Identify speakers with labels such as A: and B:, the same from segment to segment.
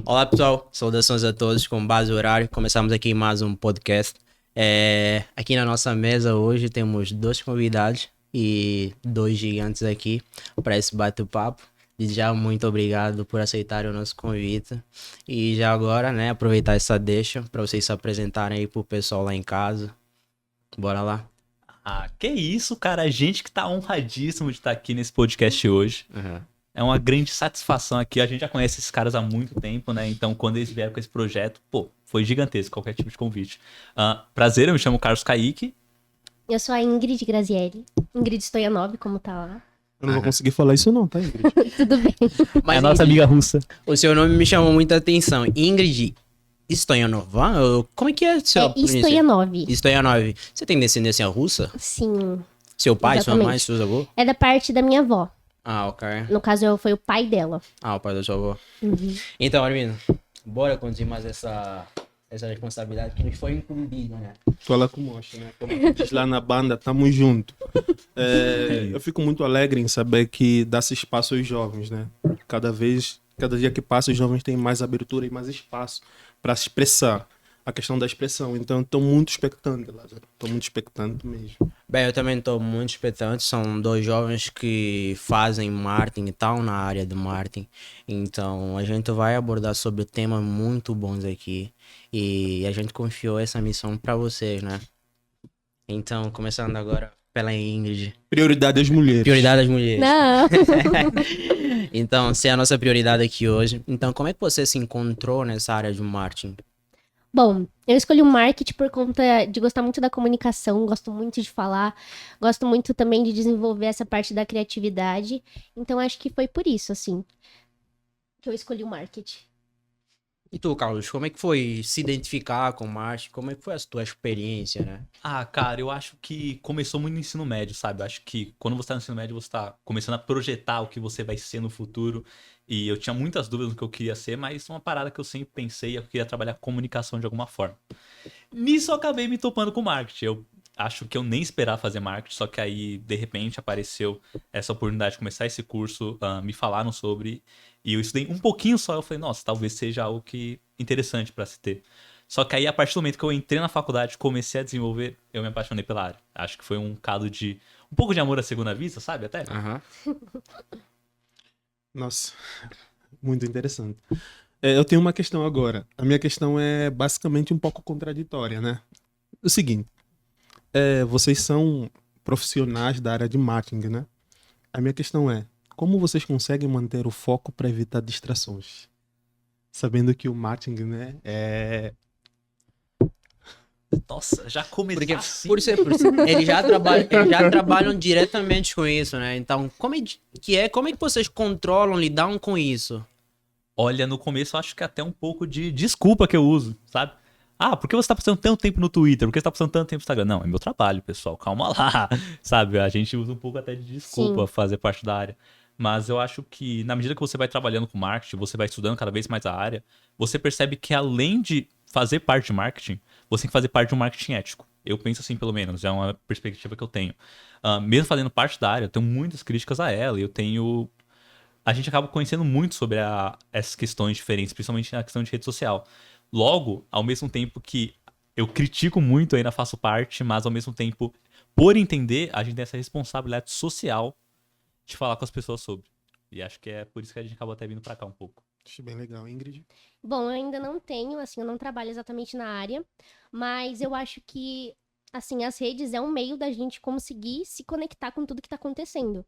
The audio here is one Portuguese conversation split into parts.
A: Olá pessoal, saudações a todos com base horário. Começamos aqui mais um podcast. Aqui na nossa mesa hoje temos dois convidados e dois gigantes aqui para esse bate-papo. E já muito obrigado por aceitarem o nosso convite. E já agora, né, aproveitar essa deixa para vocês se apresentarem aí pro pessoal lá em casa. Bora lá.
B: Ah, que isso, cara. A gente que tá honradíssimo de estar aqui nesse podcast hoje.
A: Uhum.
B: É uma grande satisfação aqui. A gente já conhece esses caras há muito tempo, né? Então, quando eles vieram com esse projeto, pô, foi gigantesco qualquer tipo de convite. Prazer, eu me chamo Carlos Kaique.
C: Eu sou a Ingrid Grazielli. Ingrid Stoyanov, como tá lá.
D: Eu não vou conseguir falar isso não, tá, Ingrid?
C: Tudo bem.
B: É a nossa amiga russa.
A: O seu nome me chamou muita atenção. Ingrid Stoyanova? Como é que é seu pronúncia?
C: Stoyanov.
A: Stoyanov. Você tem descendência russa?
C: Sim.
A: Seu pai, sua mãe,
C: Exatamente.
A: seus avós?
C: É da parte da minha avó.
A: Ah, ok.
C: No caso, foi o pai dela.
A: Ah, o pai da sua avó. Então, Armindo, bora conduzir mais essa responsabilidade que nos foi incumbida, né?
D: Fala com mocha, né? Como diz lá na banda, tamo junto. Eu fico muito alegre em saber que dá-se espaço aos jovens, né? Cada dia que passa, os jovens têm mais abertura e mais espaço para se expressar. A questão da expressão. Então, estou muito expectante, Lázaro. Estou muito expectante mesmo.
A: Bem, eu também estou muito expectante. São dois jovens que fazem marketing e tal na área do marketing. Então, a gente vai abordar sobre temas muito bons aqui. E a gente confiou essa missão para vocês, né? Então, começando agora pela Ingrid.
D: Prioridade às mulheres.
A: Prioridade das mulheres.
C: Não.
A: Então, se é a nossa prioridade aqui hoje. Então, como é que você se encontrou nessa área de marketing?
C: Bom, eu escolhi o marketing por conta de gostar muito da comunicação, gosto muito de falar, gosto muito também de desenvolver essa parte da criatividade. Então, acho que foi por isso, assim, que eu escolhi o marketing.
A: E tu, Carlos, como é que foi se identificar com marketing? Como é que foi a tua experiência, né?
B: Ah, cara, eu acho que começou muito no ensino médio, sabe? Eu acho que quando você tá no ensino médio, você tá começando a projetar o que você vai ser no futuro. E eu tinha muitas dúvidas do que eu queria ser, mas uma parada que eu sempre pensei, eu queria trabalhar com comunicação de alguma forma. Nisso eu acabei me topando com marketing. Eu acho que eu nem esperava fazer marketing, só que aí, de repente, apareceu essa oportunidade de começar esse curso, me falaram sobre, e eu estudei um pouquinho só, eu falei, nossa, talvez seja algo que interessante para se ter. Só que aí, a partir do momento que eu entrei na faculdade, comecei a desenvolver, eu me apaixonei pela área. Acho que foi um caso de um pouco de amor à segunda vista, sabe, até?
A: Aham.
D: Nossa, muito interessante. Eu tenho uma questão agora. A minha questão é basicamente um pouco contraditória, né? O seguinte, vocês são profissionais da área de marketing, né? A minha questão é, como vocês conseguem manter o foco para evitar distrações? Sabendo que o marketing, né,
B: Nossa, já começou
A: Porque
B: assim.
A: por ser, eles já trabalham diretamente com isso, né? Então, como é que vocês controlam, lidam com isso?
B: Olha, no começo eu acho que até um pouco de desculpa que eu uso, sabe? Ah, por que você tá passando tanto tempo no Twitter? Por que você tá passando tanto tempo no Instagram? Não, é meu trabalho, pessoal. Calma lá, sabe? A gente usa um pouco até de desculpa
C: Sim.
B: fazer parte da área. Mas eu acho que na medida que você vai trabalhando com marketing, você vai estudando cada vez mais a área, você percebe que além de fazer parte de marketing, você tem que fazer parte de um marketing ético. Eu penso assim, pelo menos, é uma perspectiva que eu tenho. Mesmo fazendo parte da área, eu tenho muitas críticas a ela, a gente acaba conhecendo muito sobre essas questões diferentes, principalmente na questão de rede social. Logo, ao mesmo tempo que eu critico muito, ainda faço parte, mas ao mesmo tempo, por entender, a gente tem essa responsabilidade social de falar com as pessoas sobre. E acho que é por isso que a gente acabou até vindo pra cá um pouco.
D: acho bem legal, Ingrid.
C: Bom, eu ainda não tenho, assim, eu não trabalho exatamente na área, mas eu acho que, assim, as redes é um meio da gente conseguir se conectar com tudo que tá acontecendo.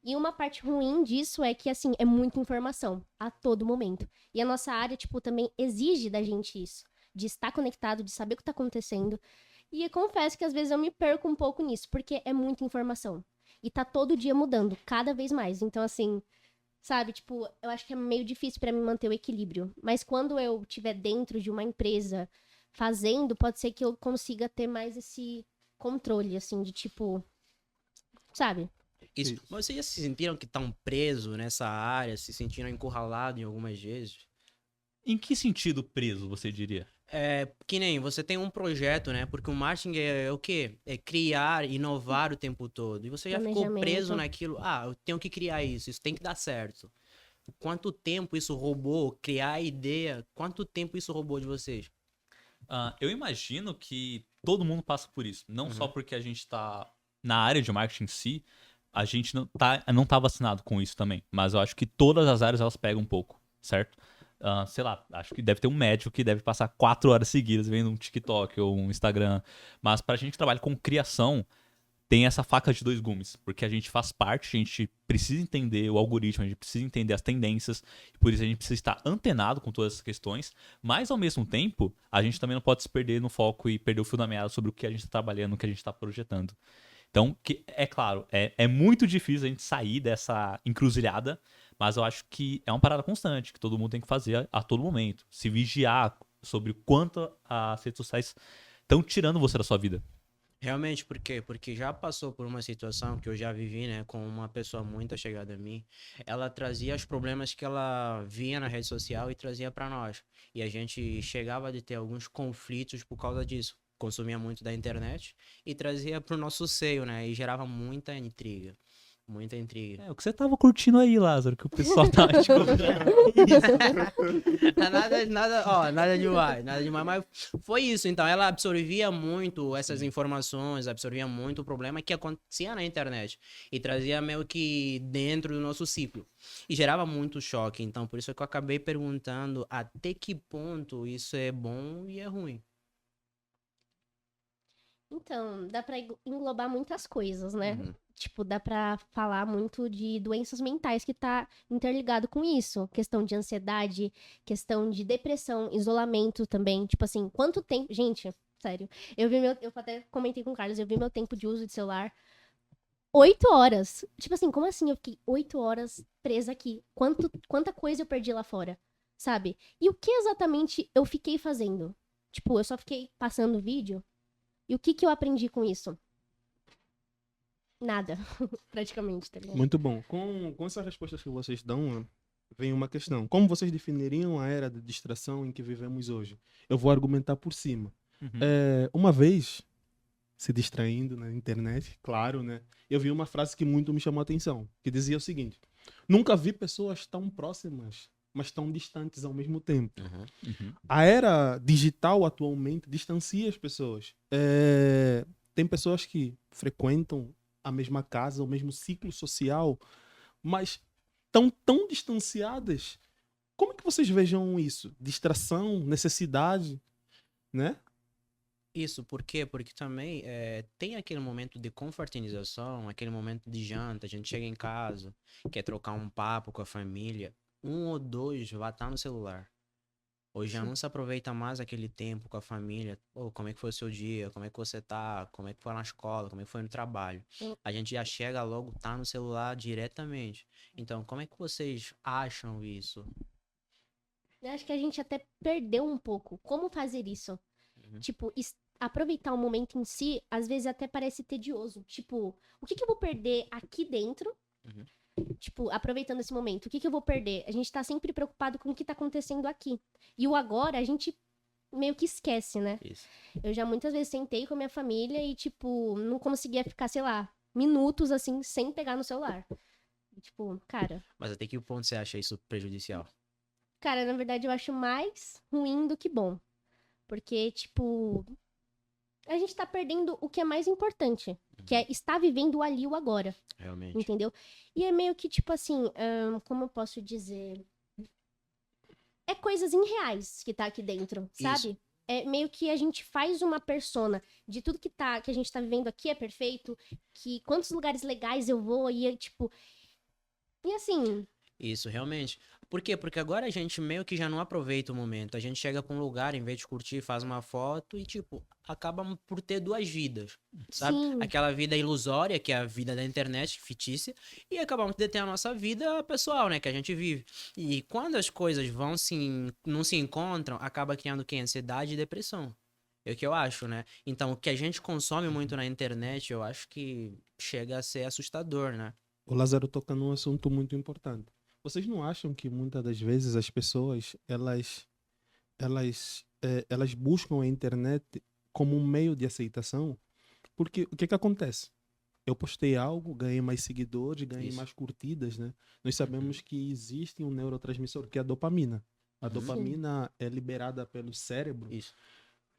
C: E uma parte ruim disso é que, assim, é muita informação a todo momento. E a nossa área, tipo, também exige da gente isso, de estar conectado, de saber o que tá acontecendo. E eu confesso que às vezes eu me perco um pouco nisso, porque é muita informação. E tá todo dia mudando, cada vez mais. Então, assim, sabe, tipo, eu acho que é meio difícil pra mim manter o equilíbrio. Mas quando eu estiver dentro de uma empresa fazendo, pode ser que eu consiga ter mais esse controle, assim, de tipo, sabe?
A: Isso.
D: Isso.
A: Vocês já se sentiram que estão presos nessa área, se sentiram encurralados em algumas vezes?
B: Em que sentido preso, você diria?
A: Que nem você tem um projeto, né? Porque o marketing é o quê? É criar, inovar o tempo todo. E você já ficou preso
C: Planejamento.
A: naquilo. Ah, eu tenho que criar isso tem que dar certo. tipo, quanto tempo isso roubou, criar a ideia, quanto tempo isso roubou de vocês?
B: Eu imagino que todo mundo passa por isso. Não só porque a gente tá na área de marketing em si, a gente não tá vacinado com isso também. Mas eu acho que todas as áreas elas pegam um pouco, certo? Sei lá, acho que deve ter um médico que deve passar 4 horas seguidas vendo um TikTok ou um Instagram. Mas pra gente que trabalha com criação, tem essa faca de dois gumes, porque a gente faz parte, a gente precisa entender o algoritmo, a gente precisa entender as tendências, e por isso a gente precisa estar antenado com todas essas questões, mas ao mesmo tempo, a gente também não pode se perder no foco e perder o fio da meada sobre o que a gente está trabalhando, o que a gente está projetando. Então, é claro, é muito difícil a gente sair dessa encruzilhada, mas eu acho que é uma parada constante, que todo mundo tem que fazer a todo momento. Se vigiar sobre o quanto as redes sociais estão tirando você da sua vida.
A: Realmente, por quê? Porque já passou por uma situação que eu já vivi, né, com uma pessoa muito chegada a mim. Ela trazia os problemas que ela via na rede social e trazia para nós. E a gente chegava de ter alguns conflitos por causa disso. Consumia muito da internet e trazia pro nosso seio, né, e gerava muita intriga. Muita intriga.
B: É o que você tava curtindo aí, Lázaro, que o pessoal tava te cobrando.
A: Nada demais, nada demais, mas foi isso. Então, ela absorvia muito essas informações, absorvia muito o problema que acontecia na internet e trazia meio que dentro do nosso ciclo e gerava muito choque. Então, por isso é que eu acabei perguntando até que ponto isso é bom e é ruim.
C: Então, dá pra englobar muitas coisas, né?
A: Uhum.
C: Tipo, dá pra falar muito de doenças mentais que tá interligado com isso. Questão de ansiedade, questão de depressão, isolamento também. Tipo assim, quanto tempo... Gente, sério. Eu até comentei com o Carlos, eu vi meu tempo de uso de celular 8 horas. Tipo assim, como assim eu fiquei 8 horas presa aqui? Quanta coisa eu perdi lá fora, sabe? E o que exatamente eu fiquei fazendo? Tipo, eu só fiquei passando vídeo? E o que eu aprendi com isso? Nada, praticamente, tá ligado?
D: Muito bom. Com essas respostas que vocês dão, vem uma questão. Como vocês definiriam a era de distração em que vivemos hoje? Eu vou argumentar por cima. Uma vez, se distraindo na internet, claro, né? Eu vi uma frase que muito me chamou a atenção, que dizia o seguinte: nunca vi pessoas tão próximas, mas tão distantes ao mesmo tempo. A era digital atualmente distancia as pessoas. Tem pessoas que frequentam a mesma casa, o mesmo ciclo social, mas estão tão distanciadas. Como é que vocês vejam isso? Distração, necessidade, né?
A: Isso, por quê? Porque também tem aquele momento de confraternização, aquele momento de janta, a gente chega em casa, quer trocar um papo com a família, um ou dois vai estar no celular. Hoje já não se aproveita mais aquele tempo com a família. Pô, como é que foi o seu dia? Como é que você tá? Como é que foi na escola? Como é que foi no trabalho? A gente já chega logo, tá no celular diretamente. Então, como é que vocês acham isso?
C: Eu acho que a gente até perdeu um pouco. Como fazer isso? Tipo, aproveitar o momento em si, às vezes até parece tedioso. Tipo, o que eu vou perder aqui dentro? Tipo, aproveitando esse momento, o que eu vou perder? A gente tá sempre preocupado com o que tá acontecendo aqui. E o agora, a gente meio que esquece, né?
A: Isso.
C: Eu já muitas vezes sentei com a minha família e, tipo, não conseguia ficar, sei lá, minutos, assim, sem pegar no celular. E, tipo, cara...
A: Mas até que ponto você acha isso prejudicial?
C: Cara, na verdade, eu acho mais ruim do que bom. Porque, tipo... A gente tá perdendo o que é mais importante. Que é estar vivendo ali o agora.
A: Realmente.
C: Entendeu? E é meio que, tipo assim... como eu posso dizer... É coisas irreais que tá aqui dentro, sabe?
A: Isso.
C: É meio que a gente faz uma persona de tudo que a gente tá vivendo aqui é perfeito, que quantos lugares legais eu vou e tipo... E assim...
A: Isso, realmente. Por quê? Porque agora a gente meio que já não aproveita o momento. A gente chega pra um lugar, em vez de curtir, faz uma foto e, tipo, acaba por ter duas vidas, sabe?
C: Sim.
A: Aquela vida ilusória, que é a vida da internet, fictícia, e acabamos de ter a nossa vida pessoal, né? Que a gente vive. E quando as coisas não se encontram, acaba criando quem? Ansiedade e depressão. É o que eu acho, né? Então, o que a gente consome muito na internet, eu acho que chega a ser assustador, né?
D: O Lázaro toca num assunto muito importante. Vocês não acham que muitas das vezes as pessoas elas buscam a internet como um meio de aceitação? Porque o que acontece? eu postei algo, ganhei mais seguidores, ganhei
A: Isso.
D: mais curtidas, né? Nós sabemos que existe um neurotransmissor que é a dopamina. A dopamina é liberada pelo cérebro.
A: Isso.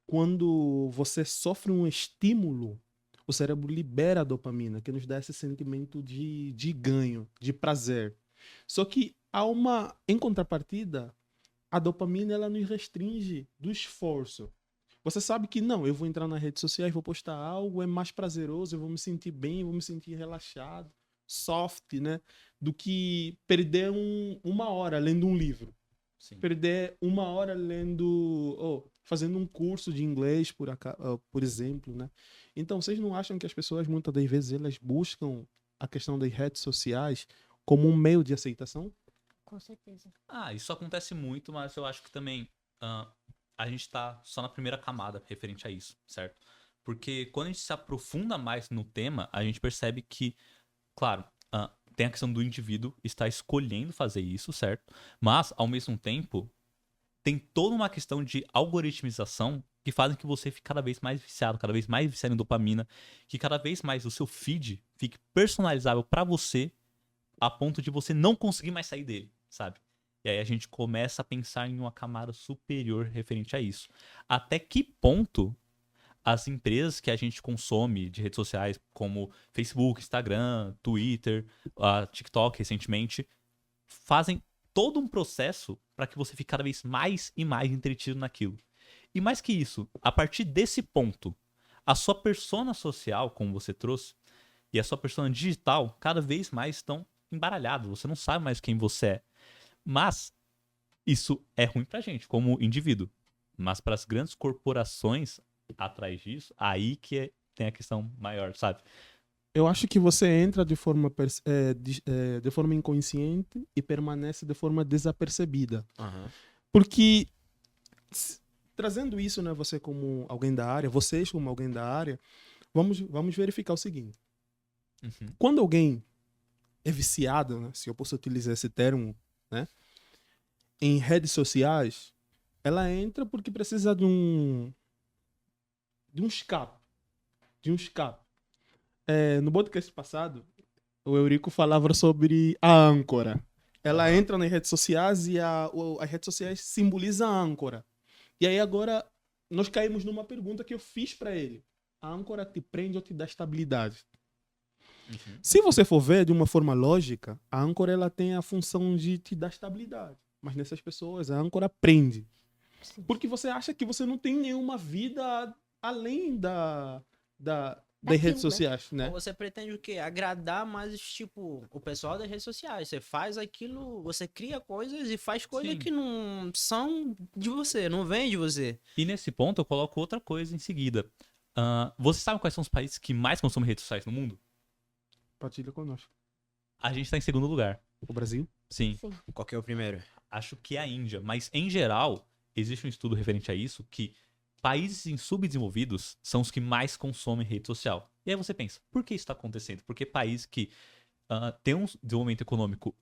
D: Quando você sofre um estímulo, o cérebro libera a dopamina, que nos dá esse sentimento de ganho, de prazer. Só que em contrapartida, a dopamina ela nos restringe do esforço. Você sabe que não, eu vou entrar nas redes sociais, vou postar algo, é mais prazeroso, eu vou me sentir bem, eu vou me sentir relaxado, soft, né? Do que perder uma hora lendo um livro.
B: Sim.
D: Perder uma hora fazendo um curso de inglês, por exemplo, né? Então, vocês não acham que as pessoas, muitas das vezes, elas buscam a questão das redes sociais como um meio de aceitação?
C: Com certeza.
B: Isso acontece muito, mas eu acho que também a gente tá só na primeira camada referente a isso, certo? Porque quando a gente se aprofunda mais no tema, a gente percebe que, claro, tem a questão do indivíduo estar escolhendo fazer isso, certo? Mas, ao mesmo tempo, tem toda uma questão de algoritmização que fazem que você fique cada vez mais viciado em dopamina, que cada vez mais o seu feed fique personalizável para você, a ponto de você não conseguir mais sair dele, sabe? E aí a gente começa a pensar em uma camada superior referente a isso. Até que ponto as empresas que a gente consome de redes sociais, como Facebook, Instagram, Twitter, TikTok recentemente, fazem todo um processo para que você fique cada vez mais e mais entretido naquilo. E mais que isso, a partir desse ponto, a sua persona social, como você trouxe, e a sua persona digital, cada vez mais estão embaralhados. Você não sabe mais quem você é. Mas isso é ruim pra gente, como indivíduo. Mas para as grandes corporações atrás disso, aí que tem a questão maior, sabe?
D: Eu acho que você entra de forma inconsciente e permanece de forma desapercebida.
A: Aham.
D: Porque, trazendo isso, né, você como alguém da área, vocês como alguém da área, vamos verificar o seguinte.
B: Uhum.
D: Quando alguém é viciado, né, se eu posso utilizar esse termo, né, em redes sociais, ela entra porque precisa de um escape. No podcast passado, o Eurico falava sobre a âncora. Ela entra nas redes sociais e as redes sociais simbolizam a âncora. E aí agora nós caímos numa pergunta que eu fiz para ele. A âncora te prende ou te dá estabilidade?
B: Uhum.
D: Se você for ver de uma forma lógica, a âncora ela tem a função de te dar estabilidade. Mas nessas pessoas, a âncora prende.
C: Sim.
D: Porque você acha que você não tem nenhuma vida além das
C: Daquilo,
D: redes
C: né?
D: sociais, né?
A: Ou você pretende o quê? Agradar mais, tipo, o pessoal das redes sociais. Você faz aquilo, você cria coisas e faz coisas
B: Sim.
A: que não são de você, não vem de você.
B: E nesse ponto eu coloco outra coisa em seguida. Você sabe quais são os países que mais consomem redes sociais no mundo?
D: Partilha conosco.
B: A gente tá em segundo lugar.
D: O Brasil?
B: Sim.
C: Sim.
A: Qual que é o primeiro?
B: Acho que é a Índia. Mas, em geral, existe um estudo referente a isso que países em subdesenvolvidos são os que mais consomem rede social. E aí você pensa, por que isso está acontecendo? Porque países que têm um desenvolvimento econômico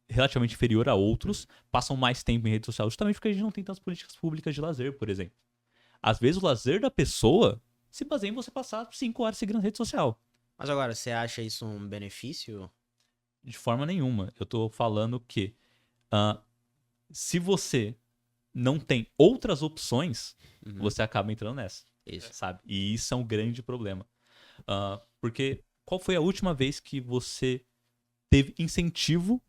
B: relativamente inferior a outros passam mais tempo em rede social, justamente porque a gente não tem tantas políticas públicas de lazer, por exemplo. Às vezes o lazer da pessoa se baseia em você passar 5 horas seguindo a rede social.
A: Mas agora, você acha isso um benefício?
B: De forma nenhuma. Eu tô falando que se você não tem outras opções, você acaba entrando nessa.
A: Isso.
B: Sabe? E isso é um grande problema. Porque qual foi a última vez que você teve incentivo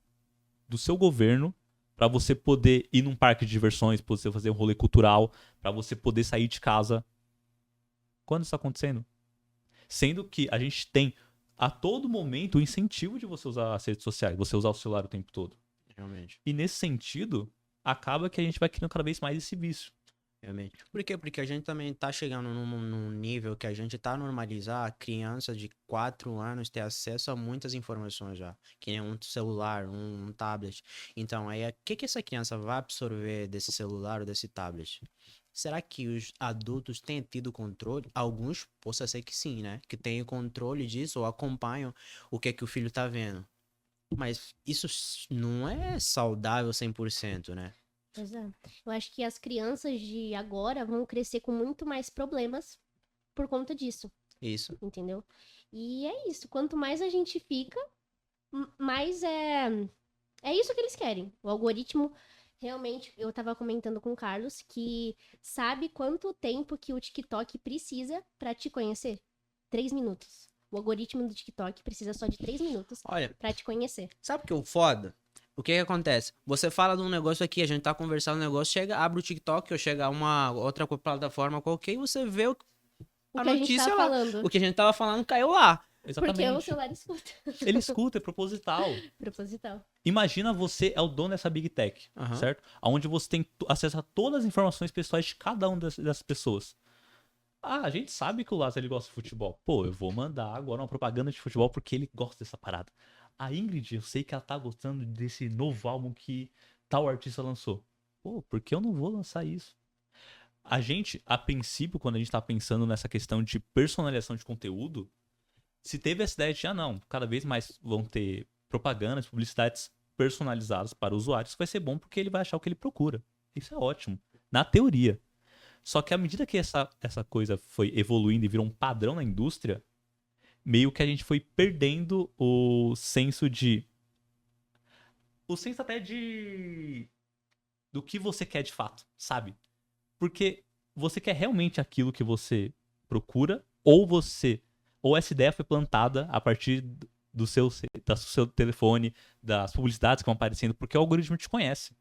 B: do seu governo para você poder ir num parque de diversões, pra você fazer um rolê cultural, para você poder sair de casa? Quando isso tá acontecendo? Sendo que a gente tem a todo momento o incentivo de você usar as redes sociais, você usar o celular o tempo todo.
A: Realmente.
B: E nesse sentido, acaba que a gente vai criando cada vez mais esse vício.
A: Realmente. Por quê? Porque a gente também tá chegando num nível que a gente tá a normalizar a criança de 4 anos ter acesso a muitas informações já. Que nem um celular, um tablet. Então, aí, o que essa criança vai absorver desse celular ou desse tablet? Será que os adultos têm tido controle? Alguns, possa ser que sim, né? Que tenham controle disso ou acompanham o que o filho tá vendo. Mas isso não é saudável 100%, né?
C: Pois é. Eu acho que as crianças de agora vão crescer com muito mais problemas por conta disso.
A: Isso.
C: entendeu? E é isso. Quanto mais a gente fica, mais é isso que eles querem. O algoritmo, realmente, eu tava comentando com o Carlos que sabe quanto tempo que o TikTok precisa pra te conhecer? 3 minutos. O algoritmo do TikTok precisa só de 3 minutos
A: Olha,
C: pra te conhecer.
A: sabe o que é o foda? O que que acontece? Você fala de um negócio aqui, a gente tá conversando um negócio, chega, abre o TikTok ou chega uma outra plataforma qualquer e você vê
C: O
A: a
C: que a gente
A: notícia
C: tava
A: lá.
C: falando.
A: O que a gente tava falando caiu lá.
C: Porque
B: Exatamente.
C: o celular escuta.
B: Ele escuta, é proposital.
C: Proposital.
B: Imagina você é o dono dessa Big Tech,
A: Aham.
B: certo? Onde você tem acesso a todas as informações pessoais de cada uma dessas pessoas. Ah, a gente sabe que o Lázaro ele gosta de futebol. Pô, eu vou mandar agora uma propaganda de futebol porque ele gosta dessa parada. A Ingrid, eu sei que ela tá gostando desse novo álbum que tal artista lançou. Pô, por que eu não vou lançar isso? A gente, a princípio, quando a gente tá pensando nessa questão de personalização de conteúdo, se teve essa ideia de, não, cada vez mais vão ter propagandas, publicidades personalizadas para o usuário, isso vai ser bom porque ele vai achar o que ele procura. Isso é ótimo, na teoria. Só que à medida que essa coisa foi evoluindo e virou um padrão na indústria, meio que a gente foi perdendo o senso de... O senso até de... do que você quer de fato, sabe? Porque você quer realmente aquilo que você procura, ou essa ideia foi plantada a partir do seu telefone, das publicidades que vão aparecendo, porque o algoritmo te conhece.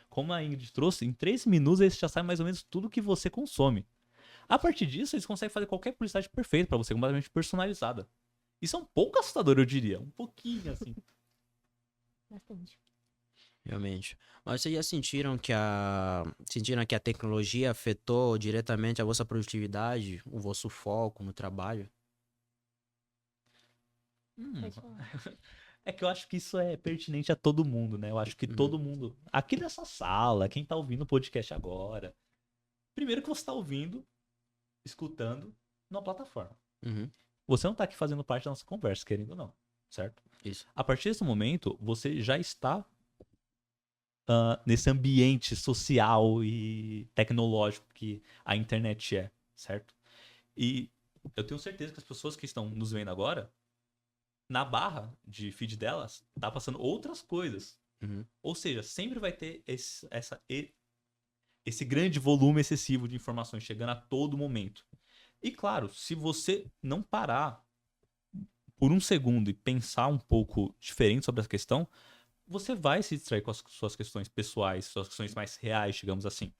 B: Como a Ingrid trouxe, em 3 minutos eles já sabem mais ou menos tudo que você consome. A partir disso, eles conseguem fazer qualquer publicidade perfeita pra você, completamente personalizada. Isso é um pouco assustador, eu diria. Um pouquinho, assim.
C: Bastante.
A: Realmente. Mas vocês já sentiram que a tecnologia afetou diretamente a vossa produtividade, o vosso foco no trabalho?
C: Pode falar.
B: É que eu acho que isso é pertinente a todo mundo, né? Eu acho que todo mundo, aqui nessa sala, quem tá ouvindo o podcast agora, primeiro que você tá ouvindo, escutando, numa plataforma.
A: Uhum.
B: Você não tá aqui fazendo parte da nossa conversa, querendo ou não, certo?
A: Isso.
B: A partir desse momento, você já está nesse ambiente social e tecnológico que a internet é, certo? E eu tenho certeza que as pessoas que estão nos vendo agora, na barra de feed delas, tá passando outras coisas.
A: Uhum.
B: Ou seja, sempre vai ter esse grande volume excessivo de informações chegando a todo momento. E claro, se você não parar por um segundo e pensar um pouco diferente sobre essa questão, você vai se distrair com as suas questões pessoais, suas questões mais reais, digamos assim.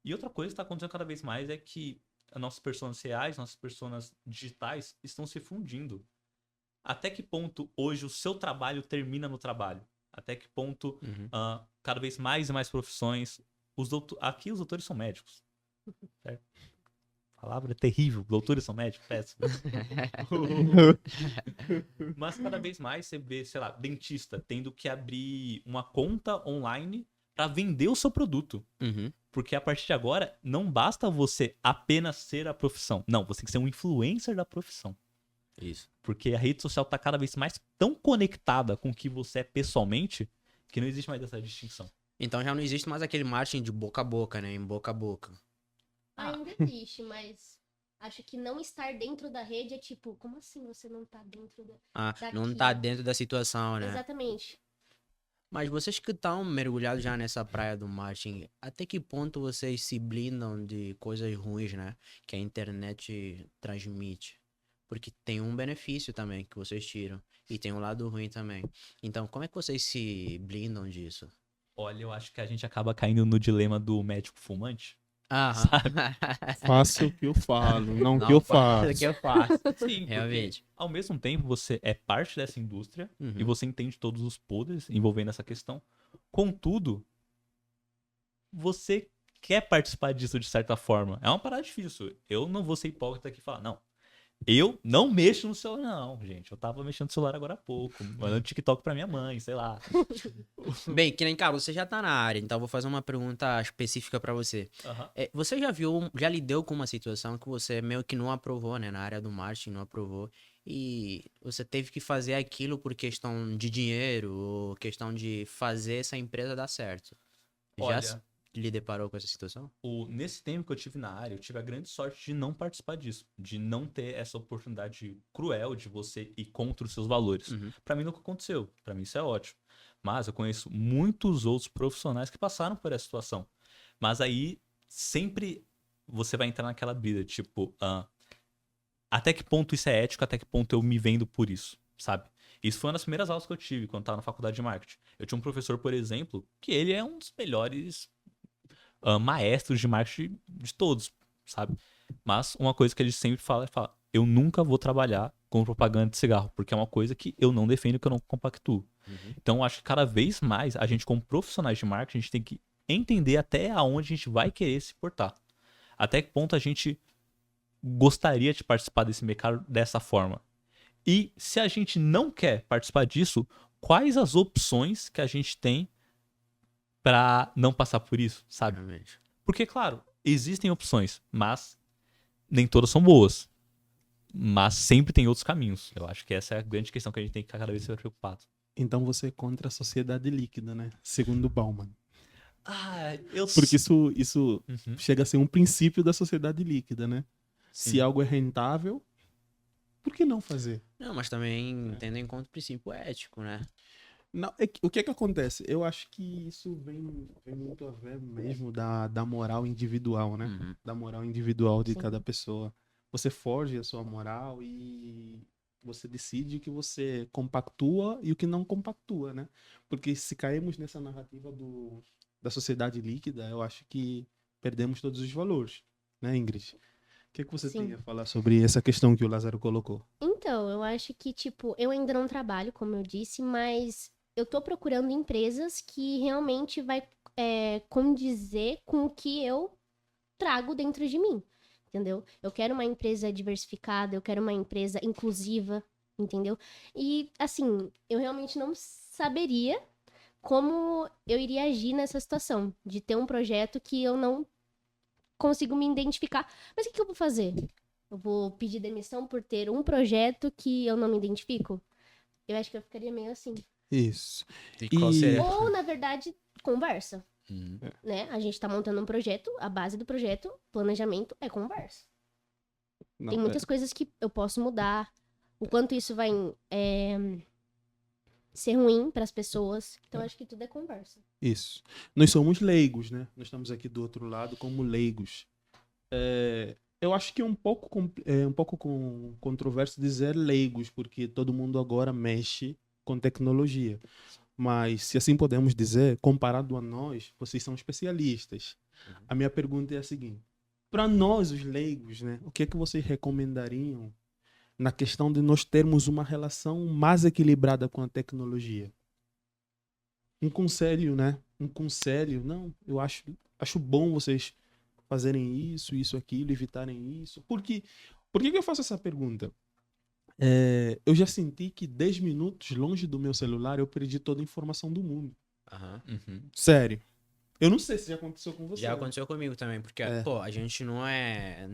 B: E outra coisa que está acontecendo cada vez mais é que as nossas personas reais, nossas personas digitais estão se fundindo. Até que ponto hoje o seu trabalho termina no trabalho? Até que ponto cada vez mais e mais profissões... Aqui os doutores são médicos. Certo? A palavra é terrível. Doutores são médicos, péssimo. Mas cada vez mais você vê, sei lá, dentista tendo que abrir uma conta online para vender o seu produto.
A: Uhum.
B: Porque a partir de agora, não basta você apenas ser a profissão. Não, você tem que ser um influencer da profissão.
A: Isso.
B: Porque a rede social tá cada vez mais tão conectada com o que você é pessoalmente que não existe mais essa distinção.
A: Então já não existe mais aquele marketing de boca a boca, né? Em boca a boca.
C: Ainda existe, mas acho que não estar dentro da rede é tipo, como assim você não tá dentro da...
A: Ah, não
C: Daquilo.
A: tá dentro da situação, né?
C: Exatamente.
A: Mas vocês que estão mergulhados já nessa praia do marketing, até que ponto vocês se blindam de coisas ruins, né? Que a internet transmite? Porque tem um benefício também que vocês tiram. E tem um lado ruim também. Então, como é que vocês se blindam disso?
B: Olha, eu acho que a gente acaba caindo no dilema do médico fumante.
A: Aham.
D: Faça o que eu falo, não o que eu faço.
A: O que eu faço.
B: Sim,
A: Realmente.
B: porque ao mesmo tempo você é parte dessa indústria
A: Uhum.
B: e você entende todos os podres envolvendo essa questão. Contudo, você quer participar disso de certa forma. É uma parada difícil. Eu não vou ser hipócrita aqui e falar, não. Eu não mexo no celular, não, gente. Eu tava mexendo no celular agora há pouco, mandando TikTok pra minha mãe, sei lá.
A: Bem, que nem Carlos, você já tá na área, então eu vou fazer uma pergunta específica pra você.
B: Aham.
A: Você já lidou com uma situação que você meio que não aprovou, né? Na área do marketing, não aprovou. E você teve que fazer aquilo por questão de dinheiro ou questão de fazer essa empresa dar certo.
B: Olha,
A: lhe deparou com essa situação?
B: Nesse tempo que eu tive na área, eu tive a grande sorte de não participar disso, de não ter essa oportunidade cruel de você ir contra os seus valores. Pra mim nunca aconteceu, pra mim isso é ótimo. Mas eu conheço muitos outros profissionais que passaram por essa situação. Mas aí sempre você vai entrar naquela briga, tipo, até que ponto isso é ético, até que ponto eu me vendo por isso, sabe? Isso foi uma das primeiras aulas que eu tive quando estava na faculdade de marketing. Eu tinha um professor, por exemplo, que ele é um dos melhores maestros de marketing de todos, sabe? Mas uma coisa que ele sempre fala eu nunca vou trabalhar com propaganda de cigarro, porque é uma coisa que eu não defendo, que eu não compactuo. Então, eu acho que cada vez mais a gente, como profissionais de marketing, a gente tem que entender até aonde a gente vai querer se portar. Até que ponto a gente gostaria de participar desse mercado dessa forma. E se a gente não quer participar disso, quais as opções que a gente tem pra não passar por isso, sabe?
A: Realmente.
B: Porque, claro, existem opções, mas nem todas são boas. Mas sempre tem outros caminhos. Eu acho que essa é a grande questão que a gente tem que cada vez ser preocupado.
D: Então você é contra a sociedade líquida, né? Segundo Bauman.
B: Eu
D: Porque isso
B: Uhum.
D: chega a ser um princípio da sociedade líquida, né?
B: Sim.
D: Se algo é rentável, por que não fazer?
A: Não, mas também tendo em conta o princípio ético, né?
D: Não, o que acontece? Eu acho que isso vem muito a ver mesmo da moral individual, né? Da moral individual de
C: Sim.
D: cada pessoa. Você forge a sua moral e você decide o que você compactua e o que não compactua, né? Porque se caímos nessa narrativa da sociedade líquida, eu acho que perdemos todos os valores, né, Ingrid? O que você
C: Sim.
D: tem a falar sobre essa questão que o Lázaro colocou?
C: Então, eu acho que, tipo, eu ainda não trabalho, como eu disse, mas eu tô procurando empresas que realmente vai condizer com o que eu trago dentro de mim, entendeu? Eu quero uma empresa diversificada, eu quero uma empresa inclusiva, entendeu? E, assim, eu realmente não saberia como eu iria agir nessa situação, de ter um projeto que eu não consigo me identificar. Mas o que eu vou fazer? Eu vou pedir demissão por ter um projeto que eu não me identifico? Eu acho que eu ficaria meio assim.
D: Isso.
A: E qual seria?
C: Ou, na verdade, conversa,
A: Uhum.
C: né? A gente tá montando um projeto, a base do projeto, planejamento, é conversa.
D: Não,
C: Tem muitas coisas que eu posso mudar. O quanto isso vai ser ruim pras pessoas. Então, acho que tudo é conversa.
D: Isso. Nós somos leigos, né? Nós estamos aqui do outro lado como leigos. Eu acho que é um pouco controverso dizer leigos, porque todo mundo agora mexe com tecnologia. Mas, se assim podemos dizer, comparado a nós, vocês são especialistas. A minha pergunta é a seguinte. Para nós, os leigos, né? O que é que vocês recomendariam na questão de nós termos uma relação mais equilibrada com a tecnologia? Um conselho, né? Um conselho. Não, eu acho bom vocês fazerem isso, aquilo, evitarem isso. Por que eu faço essa pergunta? Eu já senti que 10 minutos longe do meu celular eu perdi toda a informação do mundo.
A: Aham.
B: Uhum.
D: Sério. Eu não sei se já aconteceu com você.
A: Já aconteceu comigo também, porque, pô, a gente não é.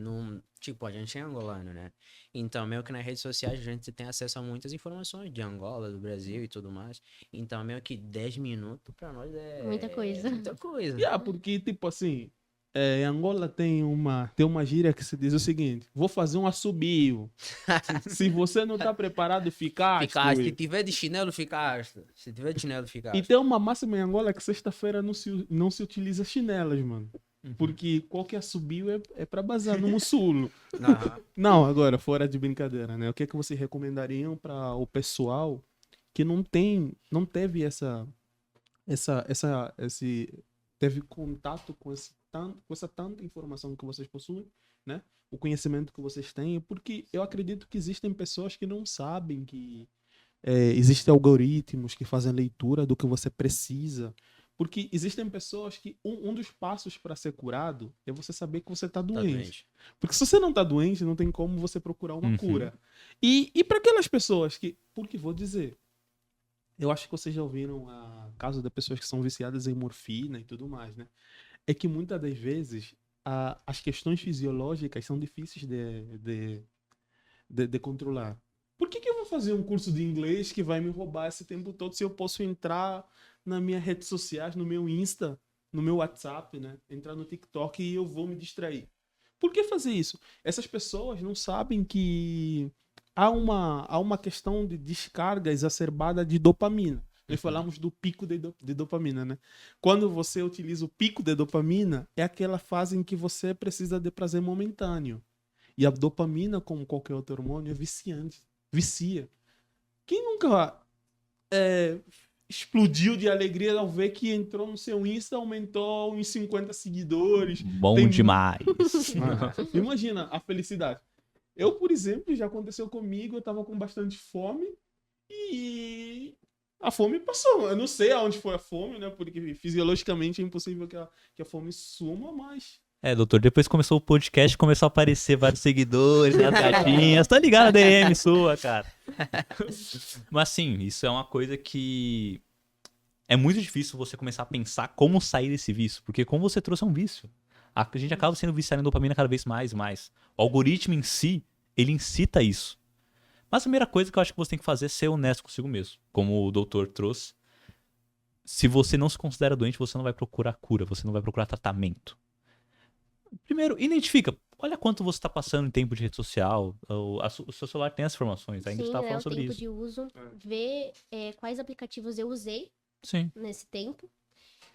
A: Tipo, a gente é angolano, né? Então, meio que nas redes sociais a gente tem acesso a muitas informações de Angola, do Brasil e tudo mais. Então, meio que 10 minutos pra nós é.
C: Muita coisa.
A: Muita coisa.
D: Porque, tipo assim, em Angola tem uma gíria que se diz o seguinte: vou fazer um assobio. Se você não tá preparado, ficaste.
A: Ficaste. Se tiver de chinelo, ficaste. Se tiver de chinelo,
D: E
A: ficaste.
D: tem uma máxima em Angola que sexta-feira não se utiliza chinelas, mano. Porque qualquer assobio é pra bazar no mussulo.
A: Aham.
D: Não, agora, fora de brincadeira, né? O que é que vocês recomendariam para o pessoal que não teve teve contato com essa tanta informação que vocês possuem, né? O conhecimento que vocês têm, porque eu acredito que existem pessoas que não sabem que existem algoritmos que fazem leitura do que você precisa. Porque existem pessoas que um dos passos para ser curado é você saber que você está
A: Tá
D: doente.
A: doente.
D: Porque se você não está doente, não tem como você procurar uma
B: Uhum.
D: cura. E para aquelas pessoas que... Porque vou dizer... Eu acho que vocês já ouviram a caso de pessoas que são viciadas em morfina e tudo mais, né? É que muitas das vezes as questões fisiológicas são difíceis de controlar. Por que eu vou fazer um curso de inglês que vai me roubar esse tempo todo se eu posso entrar nas minhas redes sociais, no meu Insta no meu WhatsApp, né? Entrar no TikTok e eu vou me distrair. Por que fazer isso? Essas pessoas não sabem que há uma questão de descarga exacerbada de dopamina. Nós falamos do pico de dopamina, né? Quando você utiliza o pico de dopamina, é aquela fase em que você precisa de prazer momentâneo. E a dopamina, como qualquer outro hormônio, é viciante. Vicia. Quem nunca explodiu de alegria ao ver que entrou no seu Insta, aumentou uns 50 seguidores?
B: Bom
D: Tem-
B: demais.
D: Imagina a felicidade. Eu, por exemplo, já aconteceu comigo, eu tava com bastante fome e a fome passou. Eu não sei aonde foi a fome, né? Porque fisiologicamente é impossível que a fome suma, mas...
B: Doutor, depois começou o podcast, começou a aparecer vários seguidores, as gatinhas. Tá ligado a DM sua, cara. Mas sim, isso é uma coisa que é muito difícil você começar a pensar como sair desse vício. Porque como você trouxe, é um vício. A gente acaba sendo viciado em dopamina cada vez mais e mais. O algoritmo em si, ele incita isso. Mas a primeira coisa que eu acho que você tem que fazer é ser honesto consigo mesmo. Como o doutor trouxe. Se você não se considera doente, você não vai procurar cura, você não vai procurar tratamento. Primeiro, identifica. Olha quanto você está passando em tempo de rede social. O seu celular tem as informações. A gente está falando sobre isso.
C: O tempo de uso. Ver quais aplicativos eu usei
B: Sim.
C: nesse tempo.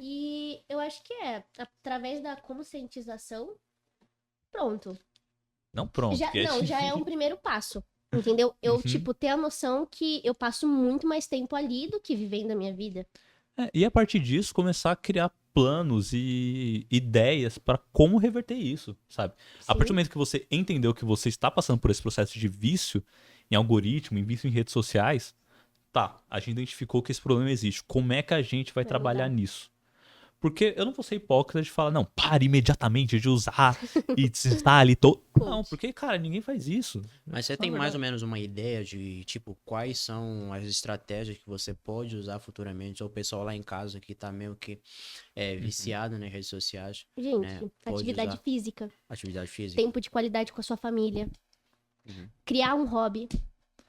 C: E eu acho que através da conscientização, pronto.
B: Não pronto.
C: Já é um primeiro passo. Entendeu? Eu, ter a noção que eu passo muito mais tempo ali do que vivendo a minha vida.
B: E a partir disso, começar a criar planos e ideias para como reverter isso, sabe?
C: Sim.
B: A partir do momento que você entendeu que você está passando por esse processo de vício em algoritmo, em vício em redes sociais, tá, a gente identificou que esse problema existe. Como é que a gente vai trabalhar nisso? Porque eu não vou ser hipócrita de falar, não, pare imediatamente de usar e desinstale todo. Não, porque, cara, ninguém faz isso.
A: Mas você tem mais ou menos uma ideia de, tipo, quais são as estratégias que você pode usar futuramente? Ou o pessoal lá em casa que tá meio que viciado nas redes sociais.
C: Gente,
A: né? Pode
C: atividade
A: usar.
C: física.
A: Atividade física.
C: Tempo de qualidade com a sua família. Criar um hobby.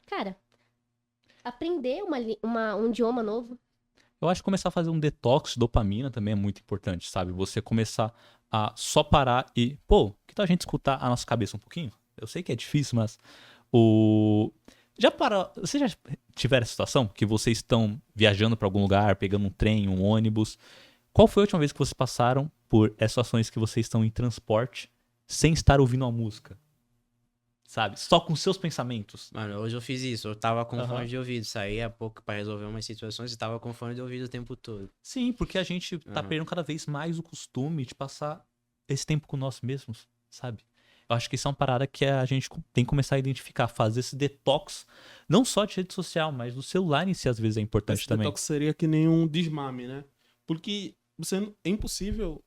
C: Cara, aprender um idioma novo.
B: Eu acho que começar a fazer um detox de dopamina também é muito importante, sabe? Você começar a só parar e... Pô, que tal a gente escutar a nossa cabeça um pouquinho? Eu sei que é difícil, mas... Você já tiveram essa situação que vocês estão viajando para algum lugar, pegando um trem, um ônibus? Qual foi a última vez que vocês passaram por essas situações que vocês estão em transporte sem estar ouvindo a música? Sabe? Só com seus pensamentos.
A: Mano, hoje eu fiz isso. Eu tava com fone de ouvido. Saí há pouco pra resolver umas situações e tava com fone de ouvido o tempo todo.
B: Sim, porque a gente tá perdendo cada vez mais o costume de passar esse tempo com nós mesmos, sabe? Eu acho que isso é uma parada que a gente tem que começar a identificar. Fazer esse detox, não só de rede social, mas do celular em si às vezes é importante também.
D: Detox seria que nem um desmame, né? Porque é impossível...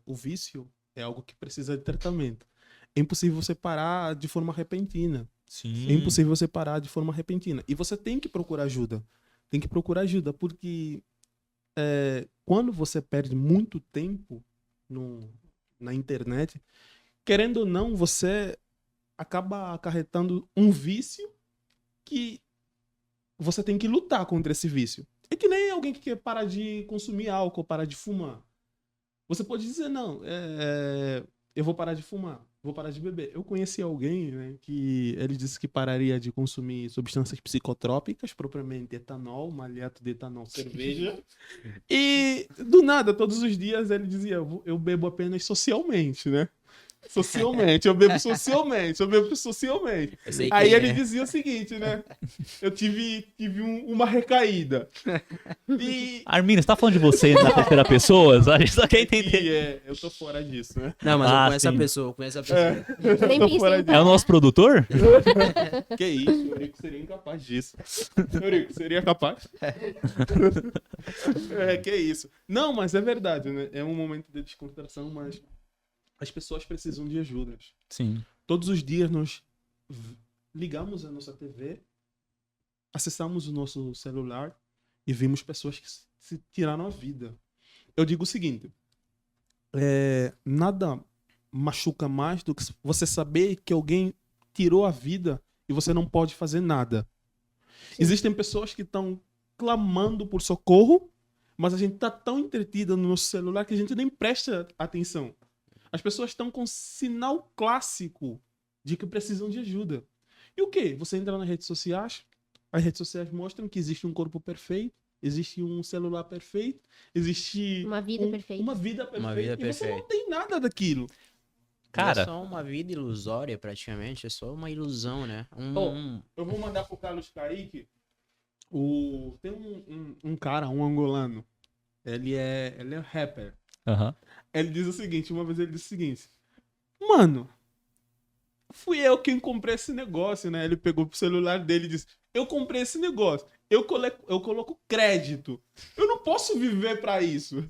D: o vício é algo que precisa de tratamento. É impossível você parar de forma repentina.
B: Sim.
D: É impossível você parar de forma repentina. E você tem que procurar ajuda. Tem que procurar ajuda, porque quando você perde muito tempo na internet, querendo ou não, você acaba acarretando um vício que você tem que lutar contra esse vício. É que nem alguém que quer parar de consumir álcool, parar de fumar. Você pode dizer, não, eu vou parar de fumar, vou parar de beber. Eu conheci alguém, né, que ele disse que pararia de consumir substâncias psicotrópicas, propriamente etanol, malhato de etanol, cerveja. E, do nada, todos os dias ele dizia, eu bebo apenas socialmente, né? Socialmente, eu bebo socialmente. Aí ele dizia o seguinte, né? Eu tive uma recaída. E...
B: Arminio, você tá falando de você na terceira pessoa? A gente só quer entender.
D: eu tô fora disso, né?
A: Não, mas eu conheço
B: sim.
A: a pessoa,
C: Nem pensei em
B: É o nosso produtor?
D: Que isso, o Eurico seria incapaz disso. Eurico, seria capaz? Que isso. Não, mas é verdade, né? É um momento de descontração, mas as pessoas precisam de ajuda.
B: Sim.
D: Todos os dias nós ligamos a nossa TV, acessamos o nosso celular e vimos pessoas que se tiraram a vida. Eu digo o seguinte, nada machuca mais do que você saber que alguém tirou a vida e você não pode fazer nada. Sim. Existem pessoas que estão clamando por socorro, mas a gente tá tão entretida no nosso celular que a gente nem presta atenção. As pessoas estão com sinal clássico de que precisam de ajuda. E o quê? Você entra nas redes sociais, as redes sociais mostram que existe um corpo perfeito, existe um celular perfeito, existe
C: Uma vida perfeita.
D: uma vida perfeita.
A: Uma vida
D: e você não
A: perfeita.
D: tem nada daquilo.
B: Cara,
A: É só uma vida ilusória, praticamente. É só uma ilusão, né?
D: Eu vou mandar pro Carlos Kaique. Tem um cara, um angolano. Ele é rapper.
B: aham.
D: Ele diz o seguinte, uma vez ele disse o seguinte: Mano, fui eu quem comprei esse negócio, né? Ele pegou pro celular dele e disse: Eu comprei esse negócio. Eu coloco crédito. Eu não posso viver pra isso.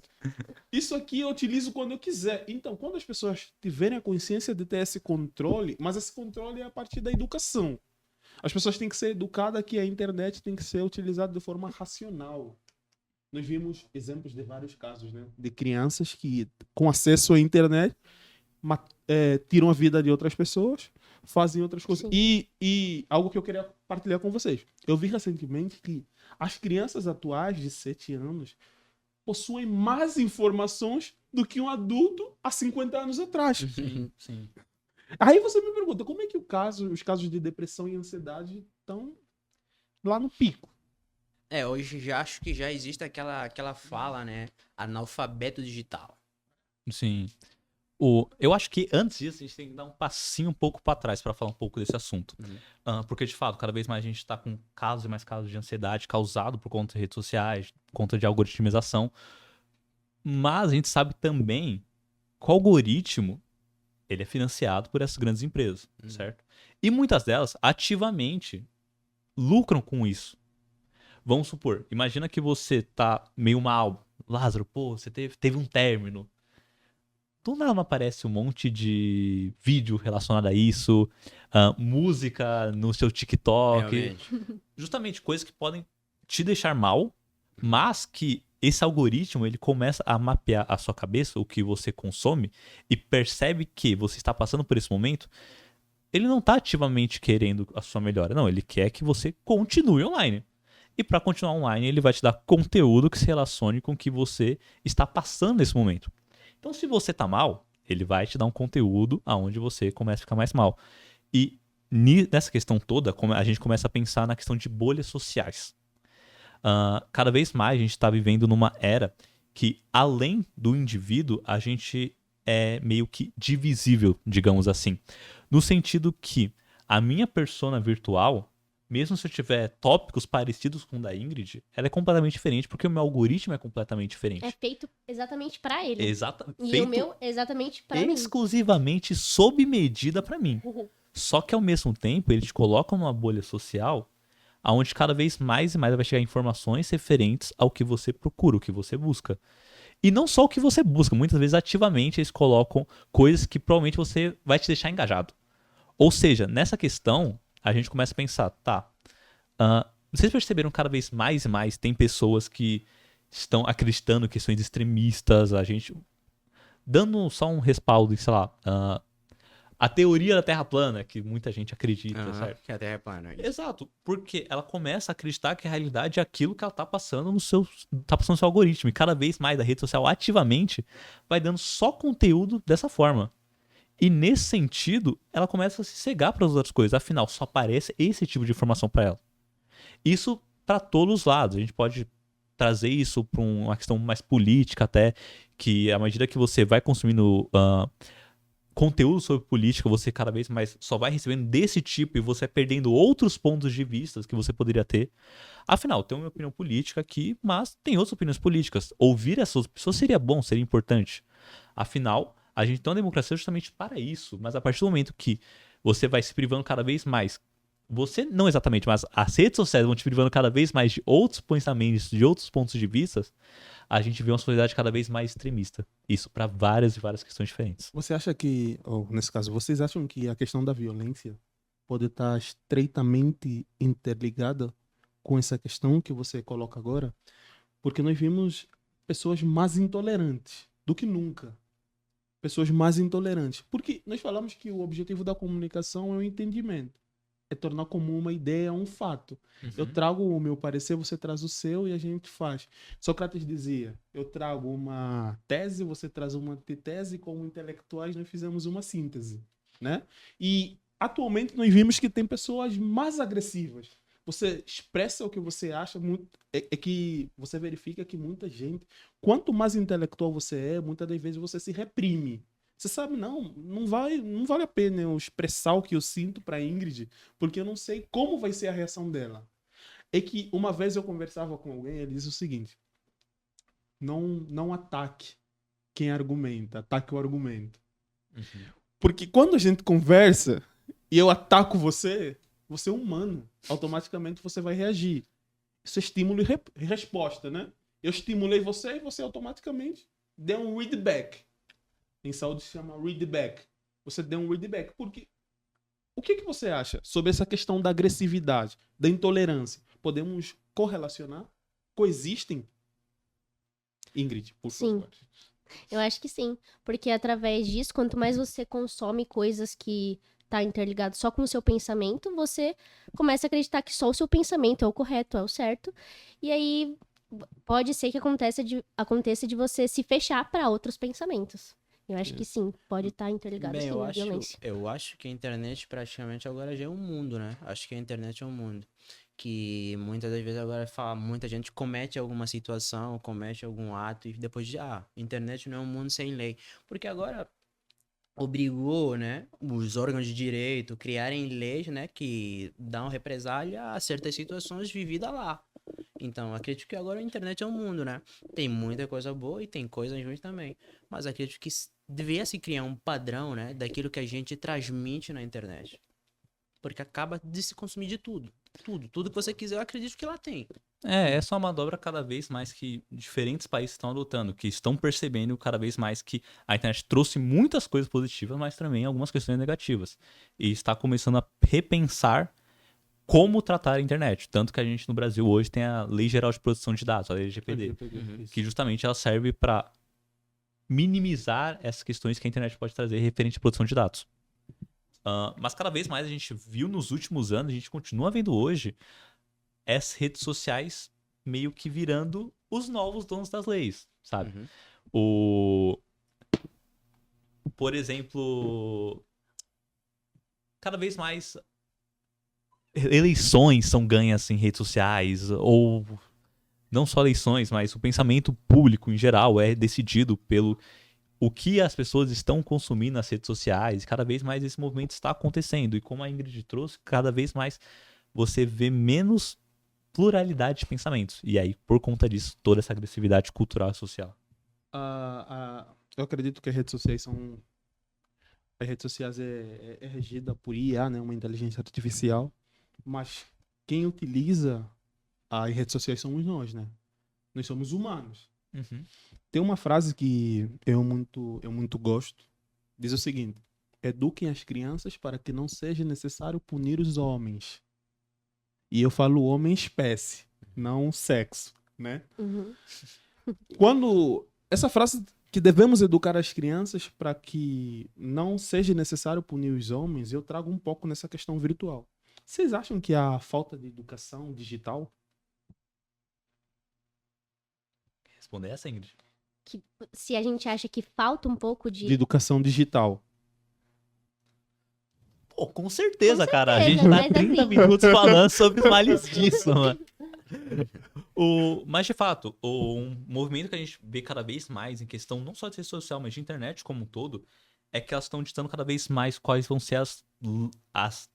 D: Isso aqui eu utilizo quando eu quiser. Então, quando as pessoas tiverem a consciência de ter esse controle, mas esse controle é a partir da educação. As pessoas têm que ser educadas que a internet tem que ser utilizada de forma racional. Nós vimos exemplos de vários casos, né? De crianças que, com acesso à internet, tiram a vida de outras pessoas, fazem outras coisas. E algo que eu queria partilhar com vocês. Eu vi recentemente que as crianças atuais de 7 anos possuem mais informações do que um adulto há 50 anos atrás.
B: Sim, sim.
D: Aí você me pergunta, como é que os casos de depressão e ansiedade estão lá no pico?
A: Hoje já acho que já existe aquela fala, né? Analfabeto digital.
B: Sim. Eu acho que antes disso a gente tem que dar um passinho um pouco pra trás pra falar um pouco desse assunto. Porque, de fato, cada vez mais a gente tá com casos e mais casos de ansiedade causado por conta de redes sociais, por conta de algoritmização. Mas a gente sabe também que o algoritmo ele é financiado por essas grandes empresas, certo? E muitas delas ativamente lucram com isso. Vamos supor, imagina que você tá meio mal. Lázaro, pô, você teve um término. Do nada não aparece um monte de vídeo relacionado a isso, música no seu TikTok.
A: Realmente.
B: Justamente coisas que podem te deixar mal, mas que esse algoritmo ele começa a mapear a sua cabeça, o que você consome, e percebe que você está passando por esse momento. Ele não está ativamente querendo a sua melhora, não. Ele quer que você continue online. E para continuar online, ele vai te dar conteúdo que se relacione com o que você está passando nesse momento. Então, se você tá mal, ele vai te dar um conteúdo aonde você começa a ficar mais mal. E nessa questão toda, a gente começa a pensar na questão de bolhas sociais. Cada vez mais a gente está vivendo numa era que, além do indivíduo, a gente é meio que divisível, digamos assim. No sentido que a minha persona virtual, mesmo se eu tiver tópicos parecidos com o da Ingrid, ela é completamente diferente, porque o meu algoritmo é completamente diferente.
C: É feito exatamente pra ele.
B: Exatamente.
C: E o meu, exatamente pra mim.
B: Exclusivamente sob medida pra mim. Só que ao mesmo tempo, ele te coloca numa bolha social onde cada vez mais e mais vai chegar informações referentes ao que você procura, o que você busca. E não só o que você busca, muitas vezes ativamente eles colocam coisas que provavelmente você vai te deixar engajado. Ou seja, nessa questão, a gente começa a pensar, vocês perceberam cada vez mais e mais, tem pessoas que estão acreditando em questões extremistas, a gente dando só um respaldo, sei lá, a teoria da Terra plana, que muita gente acredita, certo?
A: Que a Terra é plana.
B: Exato, porque ela começa a acreditar que a realidade é aquilo que ela tá passando no seu algoritmo, e cada vez mais a rede social ativamente vai dando só conteúdo dessa forma. E nesse sentido, ela começa a se cegar para as outras coisas, afinal, só aparece esse tipo de informação para ela. Isso para todos os lados, a gente pode trazer isso para uma questão mais política até, que à medida que você vai consumindo conteúdo sobre política, você cada vez mais só vai recebendo desse tipo e você vai perdendo outros pontos de vista que você poderia ter. Afinal, tem uma opinião política aqui, mas tem outras opiniões políticas. Ouvir essas pessoas seria bom, seria importante. Afinal, a gente tem uma democracia justamente para isso, mas a partir do momento que você vai se privando cada vez mais, você não exatamente, mas as redes sociais vão te privando cada vez mais de outros pensamentos, de outros pontos de vista, a gente vê uma sociedade cada vez mais extremista. Isso para várias e várias questões diferentes.
D: Você acha que, ou nesse caso, vocês acham que a questão da violência pode estar estreitamente interligada com essa questão que você coloca agora? Porque nós vimos pessoas mais intolerantes do que nunca. Pessoas mais intolerantes. Porque nós falamos que o objetivo da comunicação é o entendimento. é tornar comum uma ideia, um fato. Eu trago o meu parecer, você traz o seu e a gente faz. Sócrates dizia, eu trago uma tese, você traz uma antitese, como intelectuais nós fizemos uma síntese, né? E atualmente nós vimos que tem pessoas mais agressivas. Você expressa o que você acha, é que você verifica que muita gente, quanto mais intelectual você é, muitas das vezes você se reprime. Você sabe, não vale a pena eu expressar o que eu sinto para Ingrid, porque eu não sei como vai ser a reação dela. É que uma vez eu conversava com alguém, ele disse o seguinte: não ataque quem argumenta, ataque o argumento. Porque quando a gente conversa e eu ataco você, você é humano, automaticamente você vai reagir. Isso é estímulo e resposta, né? Eu estimulei você e você automaticamente deu um readback. Em saúde se chama readback. Você deu um readback. Porque o que você acha sobre essa questão da agressividade, da intolerância? Podemos correlacionar? Coexistem? Ingrid, por
C: Sim.
D: favor.
C: Eu acho que sim, porque através disso, quanto mais você consome coisas que tá interligado só com o seu pensamento, você começa a acreditar que só o seu pensamento é o correto, é o certo. E aí pode ser que aconteça de você se fechar para outros pensamentos. Eu acho que sim, pode estar interligado
A: Bem,
C: sim, à violência.
A: eu acho que a internet praticamente agora já é um mundo, né? Acho que a internet é um mundo. Que muitas das vezes agora muita gente comete alguma situação, comete algum ato e depois de, internet não é um mundo sem lei. Porque agora obrigou, né, os órgãos de direito criarem leis, né, que dão represália a certas situações vividas lá. Então, acredito que agora a internet é um mundo, né? Tem muita coisa boa e tem coisas ruins também. Mas acredito que deveria se criar um padrão, né, daquilo que a gente transmite na internet. Porque acaba de se consumir de tudo. Tudo que você quiser, eu acredito que lá tem.
B: Essa é uma dobra cada vez mais que diferentes países estão adotando, que estão percebendo cada vez mais que a internet trouxe muitas coisas positivas, mas também algumas questões negativas. E está começando a repensar como tratar a internet. Tanto que a gente no Brasil hoje tem a Lei Geral de Proteção de Dados, a LGPD, que justamente ela serve para minimizar essas questões que a internet pode trazer referente à produção de dados. Mas cada vez mais a gente viu nos últimos anos, a gente continua vendo hoje, essas redes sociais meio que virando os novos donos das leis, sabe? Por exemplo, cada vez mais eleições são ganhas em redes sociais, ou não só eleições, mas o pensamento público em geral é decidido pelo o que as pessoas estão consumindo nas redes sociais. Cada vez mais esse movimento está acontecendo. E como a Ingrid trouxe, cada vez mais você vê menos pluralidade de pensamentos. E aí, por conta disso, toda essa agressividade cultural e social.
D: Eu acredito que as redes sociais são... As redes sociais é regida por IA, né? Uma inteligência artificial. Mas quem utiliza as redes sociais somos nós, né? Nós somos humanos. Tem uma frase que eu muito gosto. Diz o seguinte: eduquem as crianças para que não seja necessário punir os homens. E eu falo homem espécie, não sexo, né? Quando essa frase que devemos educar as crianças para que não seja necessário punir os homens, eu trago um pouco nessa questão virtual. Vocês acham que a falta de educação digital...
B: Responder essa, Ingrid?
C: Que, se a gente acha que falta um pouco de
D: educação digital.
B: Pô, com certeza, cara. A
C: certeza,
B: gente tá
C: mas
B: 30
C: assim...
B: minutos falando sobre os males disso, mano. Mas, de fato, um movimento que a gente vê cada vez mais em questão não só de rede social, mas de internet como um todo, é que elas estão ditando cada vez mais quais vão ser as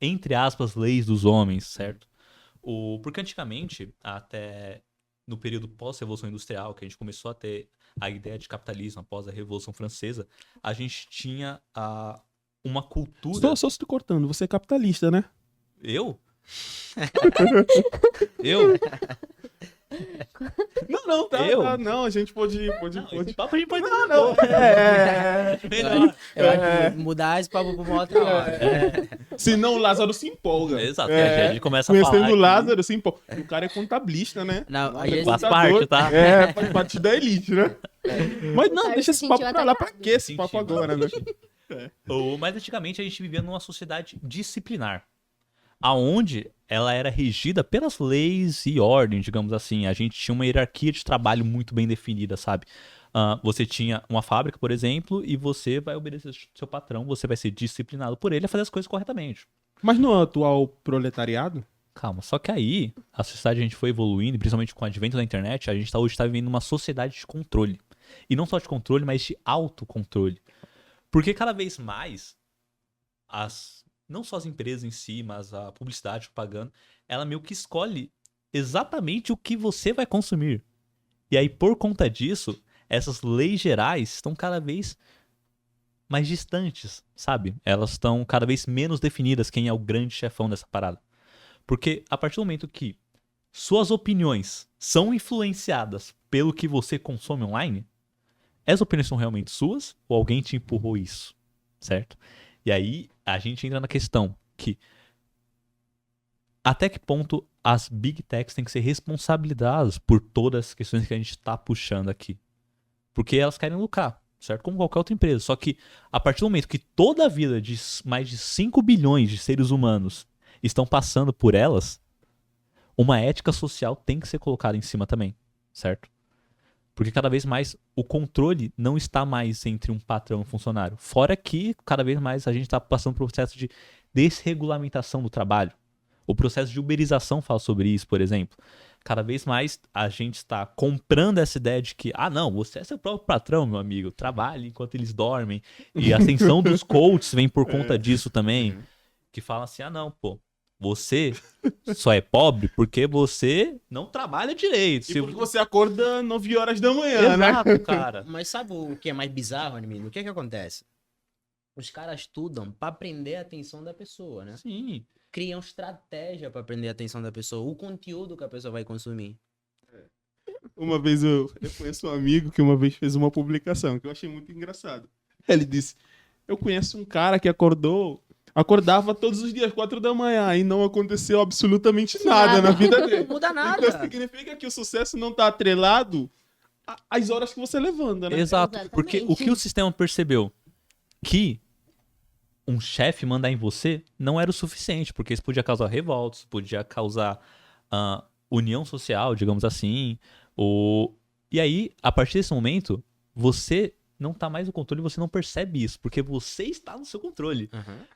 B: entre aspas, leis dos homens, certo? Porque antigamente, até no período pós-revolução industrial, que a gente começou a ter a ideia de capitalismo após a Revolução Francesa, a gente tinha uma cultura...
D: Só se te cortando, você é capitalista, né?
B: Eu? Eu?
D: Não, tá. Não, a gente pode.
B: Esse papo a gente pode...
D: Não.
A: Eu acho que mudar esse papo pra uma outra hora.
D: Senão o Lázaro se empolga.
B: Exato, a gente começa a falar
D: conhecendo o
B: aqui.
D: Lázaro se empolga. O cara é contabilista, né?
A: Não, a
D: Ele é
A: gente...
B: Faz
D: contador.
B: parte, tá?
D: Faz parte da elite, né? Mas não,
C: Cara,
D: deixa esse
C: se
D: papo
C: sentiu
D: pra lá. Pra
C: atacado.
D: que esse papo agora, né?
B: Mas antigamente a gente vivia numa sociedade disciplinar. aonde ela era regida pelas leis e ordem, digamos assim. A gente tinha uma hierarquia de trabalho muito bem definida, sabe? Você tinha uma fábrica, por exemplo, e você vai obedecer ao seu patrão, você vai ser disciplinado por ele a fazer as coisas corretamente.
D: Mas no atual proletariado?
B: Calma, só que aí a sociedade a gente foi evoluindo, principalmente com o advento da internet, a gente hoje está vivendo uma sociedade de controle. E não só de controle, mas de autocontrole. Porque cada vez mais, não só as empresas em si, mas a publicidade, propaganda, ela meio que escolhe exatamente o que você vai consumir. E aí, por conta disso, essas leis gerais estão cada vez mais distantes, sabe? Elas estão cada vez menos definidas quem é o grande chefão dessa parada. Porque a partir do momento que suas opiniões são influenciadas pelo que você consome online, essas opiniões são realmente suas ou alguém te empurrou isso, certo? E aí a gente entra na questão que até que ponto as Big Techs têm que ser responsabilizadas por todas as questões que a gente está puxando aqui. Porque elas querem lucrar, certo? Como qualquer outra empresa. Só que a partir do momento que toda a vida de mais de 5 bilhões de seres humanos estão passando por elas, uma ética social tem que ser colocada em cima também, certo? Porque cada vez mais o controle não está mais entre um patrão e um funcionário. Fora que cada vez mais a gente está passando por um processo de desregulamentação do trabalho. O processo de uberização fala sobre isso, por exemplo. Cada vez mais a gente está comprando essa ideia de que, não, você é seu próprio patrão, meu amigo, trabalhe enquanto eles dormem. E a ascensão dos coaches vem por conta disso também. Que falam assim, não, pô, você só é pobre porque você não trabalha direito.
D: E porque você acorda 9 horas da manhã, né?
B: Exato, cara.
A: Mas sabe o que é mais bizarro, anime? O que acontece? Os caras estudam pra prender a atenção da pessoa, né?
B: Sim.
A: Criam estratégia pra prender a atenção da pessoa, o conteúdo que a pessoa vai consumir.
D: Uma vez eu conheço um amigo que uma vez fez uma publicação que eu achei muito engraçado. Ele disse, eu conheço um cara que acordava todos os dias 4 da manhã e não aconteceu absolutamente nada na vida dele.
A: Não muda nada.
D: Então significa que o sucesso não tá atrelado às horas que você levanta, né?
B: Exato.
C: Exatamente.
B: Porque o que o sistema percebeu? Que um chefe mandar em você não era o suficiente, porque isso podia causar revoltas, podia causar união social, digamos assim. E aí, a partir desse momento, você não tá mais no controle, você não percebe isso, porque você está no seu controle.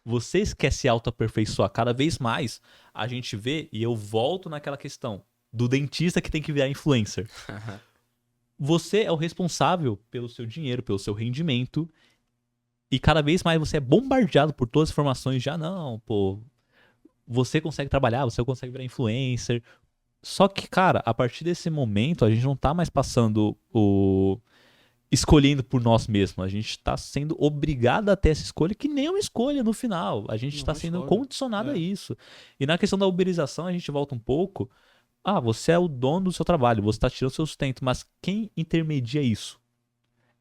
B: Você quer se auto-aperfeiçoar. Cada vez mais a gente vê, e eu volto naquela questão do dentista que tem que virar influencer. Você é o responsável pelo seu dinheiro, pelo seu rendimento, e cada vez mais você é bombardeado por todas as informações. Já não, pô, você consegue trabalhar, você consegue virar influencer. Só que, cara, a partir desse momento, a gente não tá mais passando escolhendo por nós mesmos. A gente tá sendo obrigado a ter essa escolha, que nem é uma escolha no final. A gente está sendo condicionado a isso. E na questão da uberização, a gente volta um pouco. Você é o dono do seu trabalho, você tá tirando seu sustento, mas quem intermedia isso?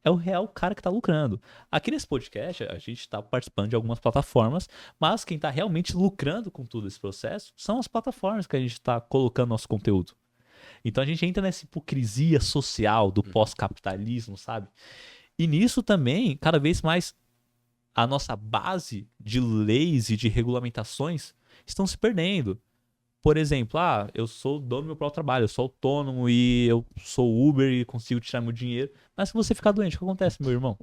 B: É o real cara que tá lucrando. Aqui nesse podcast, a gente tá participando de algumas plataformas, mas quem tá realmente lucrando com todo esse processo são as plataformas que a gente tá colocando nosso conteúdo. Então a gente entra nessa hipocrisia social do pós-capitalismo, sabe? E nisso também, cada vez mais, a nossa base de leis e de regulamentações estão se perdendo. Por exemplo, eu sou dono do meu próprio trabalho, eu sou autônomo e eu sou Uber e consigo tirar meu dinheiro. Mas se você ficar doente, o que acontece, meu irmão?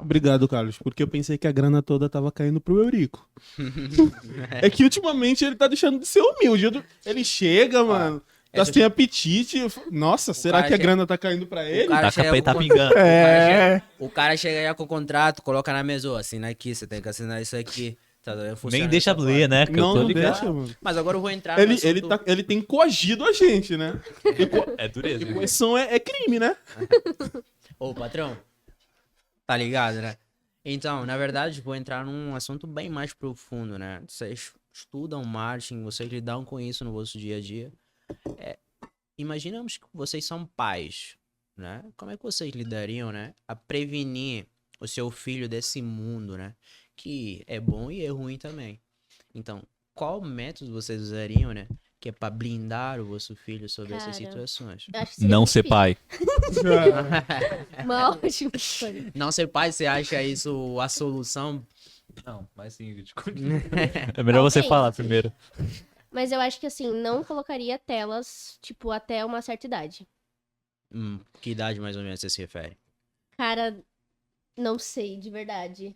D: Obrigado, Carlos, porque eu pensei que a grana toda tava caindo pro Eurico. É que ultimamente ele tá deixando de ser humilde. Ele chega, mano, tá sem apetite. Nossa, será que a grana tá caindo pra ele?
B: Tá pingando.
A: O cara chega já com o contrato, coloca na mesa, assina aqui, você tem que assinar isso aqui.
B: Nem deixa ler, né? Que
D: não,
B: eu tô
D: não
B: ligado.
D: deixa, mano.
A: Mas agora eu vou entrar
D: Ele tem coagido a gente, né?
B: É dureza.
D: E coerção é crime, né?
A: Ô, patrão, tá ligado, né? Então, na verdade, vou entrar num assunto bem mais profundo, né? Vocês estudam marketing, vocês lidam com isso no vosso dia a dia. Imaginamos que vocês são pais, né? Como é que vocês lidariam, né? A prevenir o seu filho desse mundo, né? Que é bom e é ruim também. Então, qual método vocês usariam, né? Que é pra blindar o vosso filho sobre essas situações?
B: Não ser pai.
C: Uma ótima história.
A: Não ser pai, você acha isso a solução
B: Não, mas Ingrid, continua. É melhor você
C: Ok.
B: falar primeiro.
C: Mas eu acho que assim, não colocaria telas, tipo, até uma certa idade.
A: Que idade mais ou menos você se refere?
C: Cara, não sei, de verdade.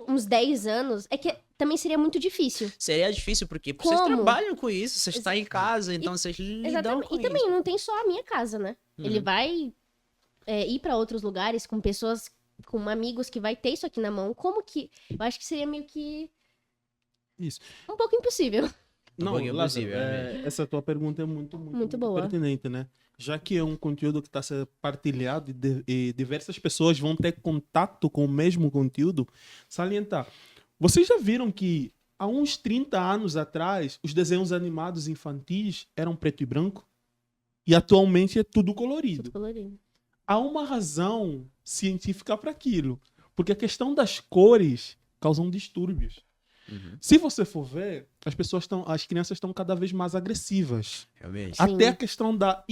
C: Uns 10 anos. É que também seria muito difícil.
A: Seria difícil porque vocês
C: Como?
A: trabalham com isso, vocês estão em casa, então vocês lidam
C: Exatamente.
A: com
C: E também
A: isso.
C: não tem só a minha casa, né? Ele
A: Uhum.
C: vai ir pra outros lugares com pessoas, com amigos que vai ter isso aqui na mão. Como que. Eu acho que seria meio que.
D: Isso.
C: Um pouco impossível.
D: Não,
A: pouquinho
D: Lázaro,
A: possível, é
D: essa tua pergunta é muito
C: Muito boa.
D: pertinente, né? Já que é um conteúdo que está sendo partilhado e diversas pessoas vão ter contato com o mesmo conteúdo, salientar. Vocês já viram que há uns 30 anos atrás os desenhos animados infantis eram preto e branco? E atualmente é tudo colorido.
C: Tudo colorido.
D: Há uma razão científica para aquilo. Porque a questão das cores causam distúrbios.
A: Uhum.
D: Se você for ver, as crianças estão cada vez mais agressivas.
A: Realmente.
C: Sim.
D: Até a questão da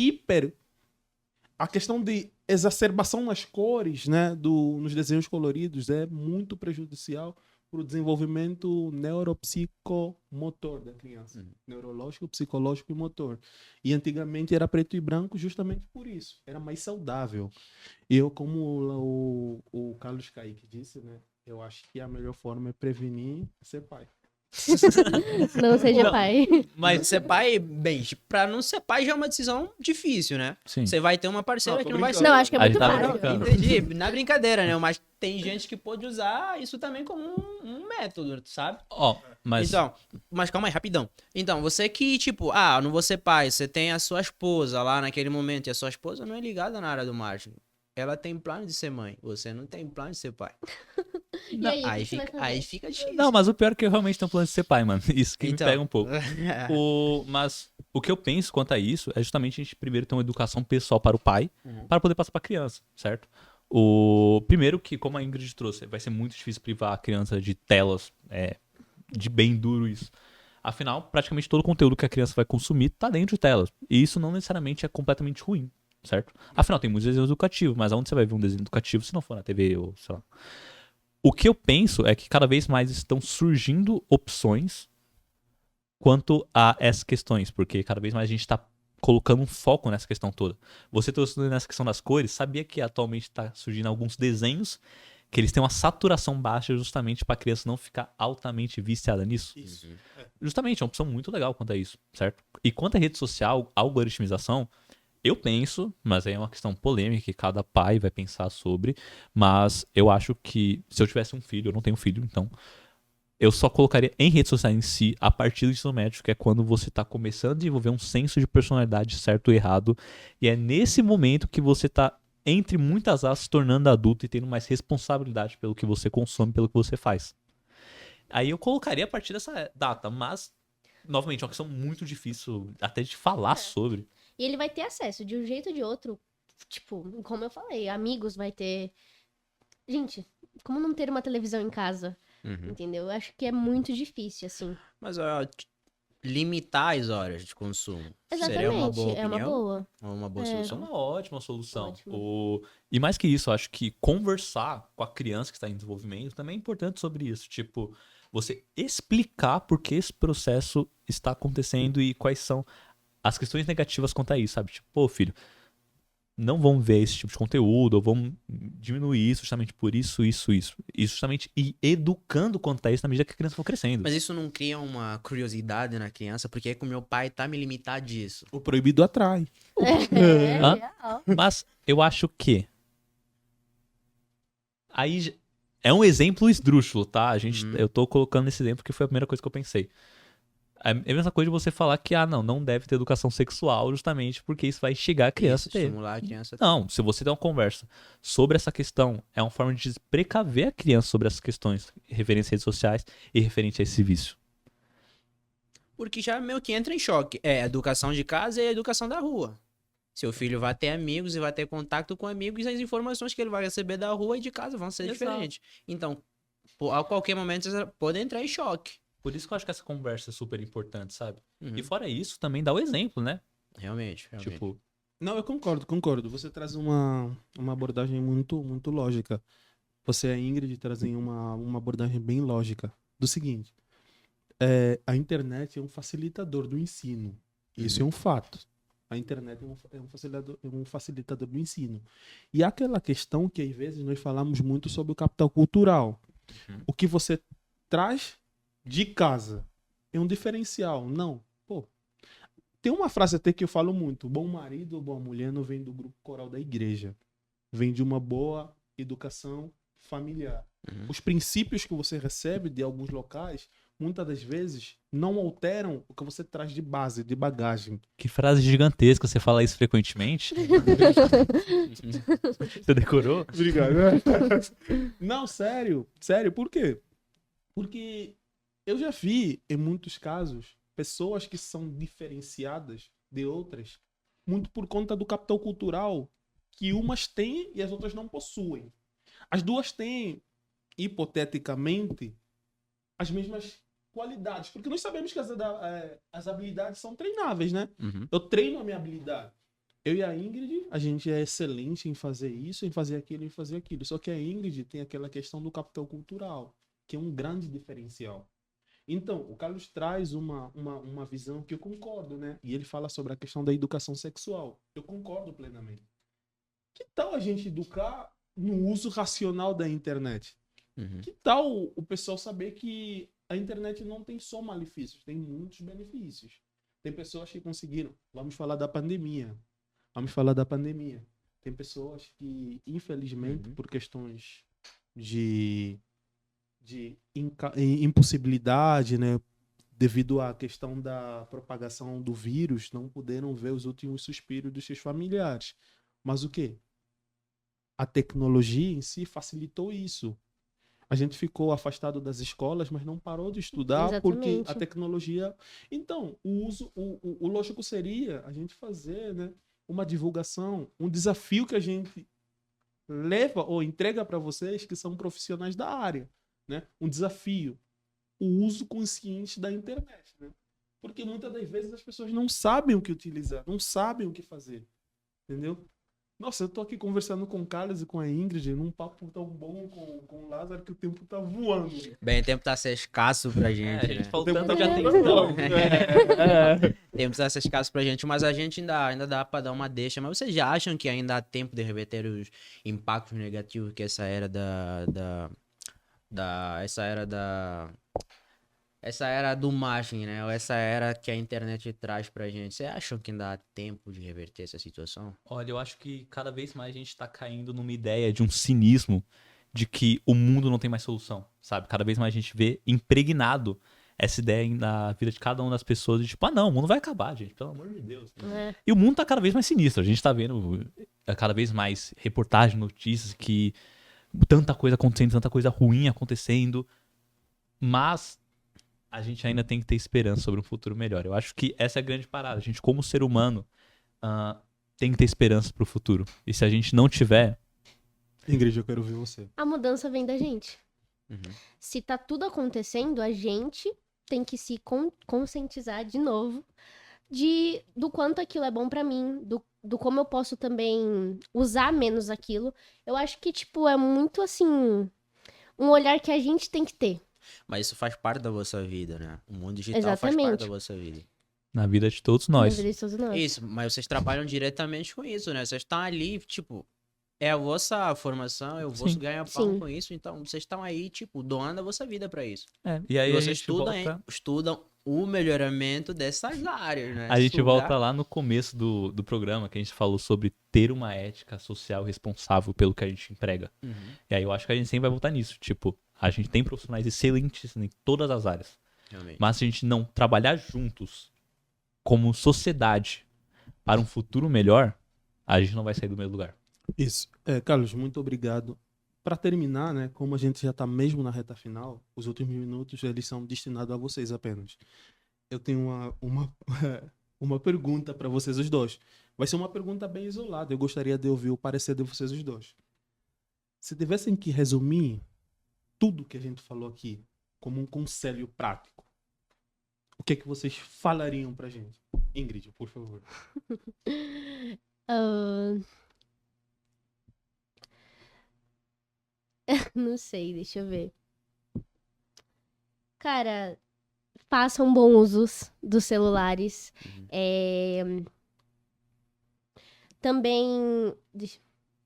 D: a questão de exacerbação nas cores, né, nos desenhos coloridos é muito prejudicial para o desenvolvimento neuropsicomotor da criança. Neurológico, psicológico e motor. E antigamente era preto e branco justamente por isso. Era mais saudável. E eu, como o Carlos Kaique disse, né, eu acho que a melhor forma é prevenir ser pai.
C: Não seja
B: Não.
C: pai.
A: Mas ser pai, bem, pra não ser pai já é uma decisão difícil, né?
B: Sim.
A: Você vai ter uma parceira
D: Não,
A: que
D: tô
A: não vai ser.
D: brincando.
C: Não, acho que é
B: A
C: muito
B: gente tava
C: fácil.
B: brincando.
A: Entendi, na brincadeira, né? Mas tem gente que pode usar isso também como um método, sabe?
B: Ó, mas...
A: Então, mas calma aí, rapidão. Então, você que, tipo, não vou ser pai, você tem a sua esposa lá naquele momento e a sua esposa não é ligada na área do marketing. Ela tem plano de ser mãe, você não tem plano de ser pai.
C: E aí, o
A: Aí
C: que você vai
A: fica,
C: fazer?
A: aí fica difícil.
B: Não, mas o pior é que eu realmente tenho plano de ser pai, mano. Isso que
A: Então.
B: me pega um pouco. Mas o que eu penso quanto a isso é justamente a gente primeiro ter uma educação pessoal para o pai, para poder passar para a criança, certo? O primeiro que, como a Ingrid trouxe, vai ser muito difícil privar a criança de telas, de bem duro isso. Afinal, praticamente todo o conteúdo que a criança vai consumir tá dentro de telas. E isso não necessariamente é completamente ruim, certo? Afinal, tem muitos desenhos educativos, mas aonde você vai ver um desenho educativo se não for na TV ou sei lá. O que eu penso é que cada vez mais estão surgindo opções quanto a essas questões, porque cada vez mais a gente está colocando um foco nessa questão toda. Você trouxe nessa questão das cores, sabia que atualmente está surgindo alguns desenhos que eles têm uma saturação baixa justamente para a criança não ficar altamente viciada nisso?
D: Isso.
B: Justamente, é uma opção muito legal quanto a isso, certo? E quanto à rede social, algoritmização, eu penso, mas aí é uma questão polêmica que cada pai vai pensar sobre, mas eu acho que se eu tivesse um filho, eu não tenho filho, então eu só colocaria em redes sociais em si a partir do ensino médio, que é quando você está começando a desenvolver um senso de personalidade certo ou errado, e é nesse momento que você está, entre muitas aspas, se tornando adulto e tendo mais responsabilidade pelo que você consome, pelo que você faz. Aí eu colocaria a partir dessa data, mas, novamente, é uma questão muito difícil até de falar sobre.
C: E ele vai ter acesso de um jeito ou de outro. Tipo, como eu falei, amigos vai ter. Gente, como não ter uma televisão em casa?
A: Uhum.
C: Entendeu? Eu acho que é muito difícil, assim.
A: Mas ó, limitar as horas de consumo
C: Exatamente.
A: seria uma boa
C: é uma
A: opinião?
C: boa.
A: Ou uma boa
C: É.
B: É
A: solução?
B: uma ótima solução.
C: Ótimo.
B: E mais que isso, eu acho que conversar com a criança que está em desenvolvimento também é importante sobre isso. Tipo, você explicar por que esse processo está acontecendo e quais são as questões negativas quanto a isso, sabe? Tipo, pô, filho, não vão ver esse tipo de conteúdo, ou vão diminuir isso justamente por isso. E justamente ir educando quanto a isso na medida que a criança for crescendo.
A: Mas isso não cria uma curiosidade na criança? Porque é que o meu pai tá me limitar disso.
D: O proibido atrai.
C: É,
B: Hã?
C: real.
B: Mas eu acho que aí é um exemplo esdrúxulo, tá? Eu tô colocando esse exemplo porque foi a primeira coisa que eu pensei. É a mesma coisa de você falar que, não deve ter educação sexual justamente porque isso vai chegar a criança a
A: Isso,
B: ter.
A: estimular a criança a ter.
B: Não, se você der uma conversa sobre essa questão, é uma forma de precaver a criança sobre essas questões referentes às redes sociais e referente a esse vício.
A: Porque já meio que entra em choque. É a educação de casa e a educação da rua. Seu filho vai ter amigos e vai ter contato com amigos e as informações que ele vai receber da rua e de casa vão ser
B: Exato.
A: diferentes. Então, a qualquer momento você pode entrar em choque.
B: Por isso que eu acho que essa conversa é super importante, sabe?
A: Uhum.
B: E fora isso, também dá o exemplo, né?
A: Realmente.
B: Tipo,
D: Não, eu concordo. Você traz uma abordagem muito lógica. você e a Ingrid trazem uma abordagem bem lógica do seguinte: a internet é um facilitador do ensino. Isso é um fato. A internet é um facilitador do ensino. E há aquela questão que às vezes nós falamos muito sobre o capital cultural. O que você traz de casa é um diferencial. Não. Pô, tem uma frase até que eu falo muito: bom marido ou boa mulher não vem do grupo coral da igreja. Vem de uma boa educação familiar. Os princípios que você recebe de alguns locais, muitas das vezes, não alteram o que você traz de base, de bagagem.
B: Que frase gigantesca, você fala isso frequentemente? Você decorou?
D: Obrigado. Não, sério. Sério, por quê? Porque eu já vi, em muitos casos, pessoas que são diferenciadas de outras, muito por conta do capital cultural que umas têm e as outras não possuem. As duas têm, hipoteticamente, as mesmas qualidades. Porque nós sabemos que as habilidades são treináveis, né? Eu treino a minha habilidade. Eu e a Ingrid, a gente é excelente em fazer isso, em fazer aquilo, em fazer aquilo. Só que a Ingrid tem aquela questão do capital cultural, que é um grande diferencial. Então, o Carlos traz uma visão que eu concordo, né? E ele fala sobre a questão da educação sexual. Eu concordo plenamente. Que tal a gente educar no uso racional da internet? Que tal o pessoal saber que a internet não tem só malefícios, tem muitos benefícios. Tem pessoas que conseguiram. Vamos falar da pandemia. Tem pessoas que, infelizmente, por questões de impossibilidade, né, devido à questão da propagação do vírus, não puderam ver os últimos suspiros dos seus familiares. Mas o quê? A tecnologia em si facilitou isso. A gente ficou afastado das escolas, mas não parou de estudar. Exatamente. Porque a tecnologia... Então, o lógico seria a gente fazer, né, uma divulgação, um desafio que a gente leva ou entrega para vocês que são profissionais da área, né? Um desafio. O uso consciente da internet, né? Porque muitas das vezes as pessoas não sabem o que utilizar, não sabem o que fazer. Entendeu? Nossa, eu tô aqui conversando com o Carlos e com a Ingrid num papo tão bom com o Lázaro que o tempo tá voando.
A: Bem, o tempo tá sendo escasso pra gente,
B: a gente
A: né?
B: faltando de
A: O
B: atenção.
A: tempo tá sendo escasso pra gente, mas a gente ainda dá pra dar uma deixa. Mas vocês já acham que ainda há tempo de reverter os impactos negativos que essa era essa era do marketing, né? Ou essa era que a internet traz pra gente. Vocês acham que ainda há tempo de reverter essa situação?
B: Olha, eu acho que cada vez mais a gente tá caindo numa ideia de um cinismo de que o mundo não tem mais solução, sabe? Cada vez mais a gente vê impregnado essa ideia na vida de cada uma das pessoas de tipo, não, o mundo vai acabar, gente, pelo amor de Deus. E o mundo tá cada vez mais sinistro. A gente tá vendo cada vez mais reportagens, notícias que tanta coisa acontecendo, tanta coisa ruim acontecendo, mas a gente ainda tem que ter esperança sobre um futuro melhor. Eu acho que essa é a grande parada. A gente, como ser humano, tem que ter esperança pro futuro. E se a gente não tiver...
D: Ingrid, eu quero ouvir você.
C: A mudança vem da gente. Se tá tudo acontecendo, a gente tem que se conscientizar de novo do quanto aquilo é bom pra mim, do como eu posso também usar menos aquilo. Eu acho que, tipo, é muito, assim, um olhar que a gente tem que ter.
A: Mas isso faz parte da vossa vida, né? O mundo digital faz parte da vossa vida.
B: Na vida de todos nós.
C: Na vida de todos nós.
A: Isso, mas vocês trabalham diretamente com isso, né? Vocês estão ali, tipo, é a vossa formação, eu vou ganhar pão com isso, então vocês estão aí, tipo, doando a vossa vida pra isso.
B: E aí
A: vocês estudam o melhoramento dessas áreas, né?
B: A gente volta lá no começo do programa, que a gente falou sobre ter uma ética social responsável pelo que a gente emprega. E aí eu acho que a gente sempre vai voltar nisso, tipo, a gente tem profissionais excelentes em todas as áreas.
A: Realmente.
B: Mas se a gente não trabalhar juntos como sociedade para um futuro melhor, a gente não vai sair do mesmo lugar.
D: Isso. Carlos, muito obrigado. Para terminar, né, como a gente já está mesmo na reta final, os últimos minutos eles são destinados a vocês apenas. Eu tenho uma pergunta para vocês os dois. Vai ser uma pergunta bem isolada. Eu gostaria de ouvir o parecer de vocês os dois. Se tivessem que resumir tudo que a gente falou aqui como um conselho prático, o que é que vocês falariam pra gente? Ingrid, por favor.
C: Não sei, deixa eu ver. Cara, façam bons usos dos celulares. Também.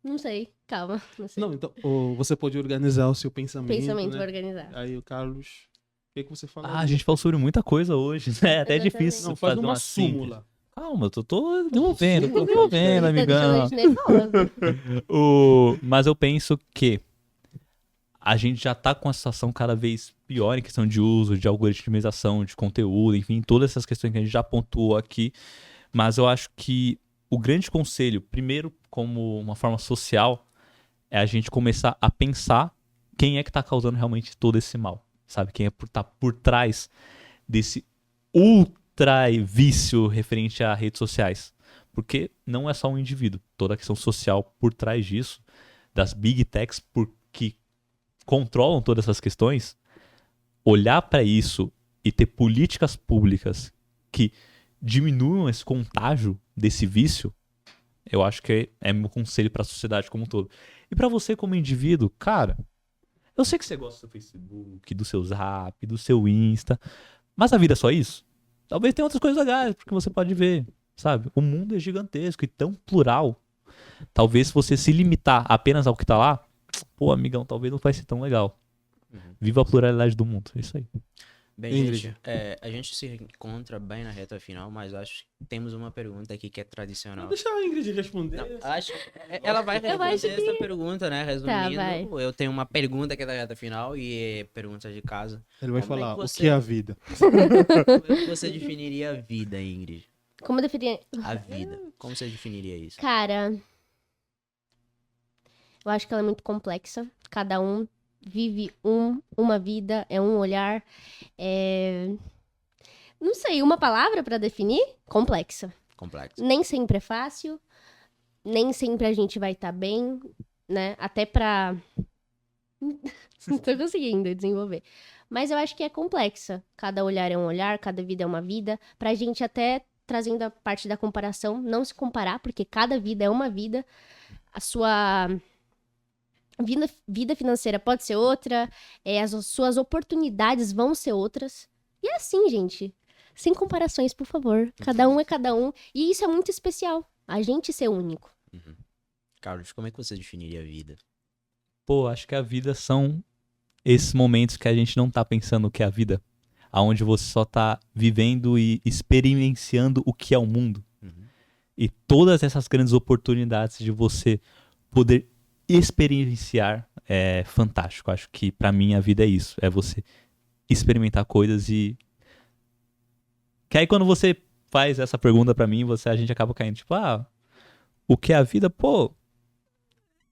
C: Não sei, calma. Não sei.
D: Não, então, você pode organizar o seu pensamento,
C: Pensamento
D: né?
C: pra organizar.
D: Aí o Carlos, o que você fala?
B: A gente falou sobre muita coisa hoje, né? Até é
C: Exatamente.
B: difícil
D: Não, faz
B: fazer
D: uma
B: síntese.
D: súmula.
B: Calma, eu tô desenvolvendo,
C: Tá
B: amigão.
C: deixando a gente nervoso.
B: Mas eu penso que a gente já tá com uma situação cada vez pior em questão de uso, de algoritmização, de conteúdo, enfim, todas essas questões que a gente já pontuou aqui. Mas eu acho que o grande conselho, primeiro, como uma forma social, é a gente começar a pensar quem é que tá causando realmente todo esse mal, sabe? Quem é tá por trás desse ultra vício referente a redes sociais. Porque não é só um indivíduo, toda a questão social por trás disso, das big techs que controlam todas essas questões, olhar para isso e ter políticas públicas que diminuam esse contágio desse vício, eu acho que é meu conselho para a sociedade como um todo. E para você como indivíduo, cara, eu sei que você gosta do Facebook, do seu Zap, do seu Insta, mas a vida é só isso? Talvez tenha outras coisas legais que você pode ver, sabe? O mundo é gigantesco e tão plural. Talvez se você se limitar apenas ao que tá lá, pô, amigão, talvez não vai ser tão legal. Viva a pluralidade do mundo, é isso aí.
A: Bem,
D: Ingrid.
A: gente, a gente se encontra bem na reta final, mas acho que temos uma pergunta aqui que é tradicional.
D: Deixa a Ingrid responder.
A: Não, ela vai responder
C: acho que-
A: essa pergunta, né? Resumindo,
C: vai.
A: eu tenho uma pergunta que é da reta final e é pergunta de casa.
D: Ele vai
A: Como é
D: falar
A: que
D: o
A: você-
D: que é a vida.
A: Como é que você definiria a vida, Ingrid?
C: Como eu definia?
A: A vida. Como você definiria isso?
C: Cara, eu acho que ela é muito complexa. Cada um vive uma vida, é um olhar. Não sei, uma palavra pra definir? Complexa.
A: Complexo.
C: Nem sempre é fácil, nem sempre a gente vai estar bem, né? Até pra. Não tô conseguindo desenvolver. Mas eu acho que é complexa. Cada olhar é um olhar, cada vida é uma vida. Pra gente até trazendo a parte da comparação, não se comparar, porque cada vida é uma vida. A sua vida financeira pode ser outra, as suas oportunidades vão ser outras. E é assim, gente. Sem comparações, por favor. Cada um é cada um. E isso é muito especial. A gente ser único.
A: Carlos, como é que você definiria a vida?
B: Pô, acho que a vida são esses momentos que a gente não tá pensando o que é a vida. Aonde você só tá vivendo e experienciando o que é o mundo. E todas essas grandes oportunidades de você poder experienciar é fantástico. Acho que pra mim a vida é isso. É você experimentar coisas e... Que aí quando você faz essa pergunta pra mim, a gente acaba caindo, tipo, o que é a vida? Pô,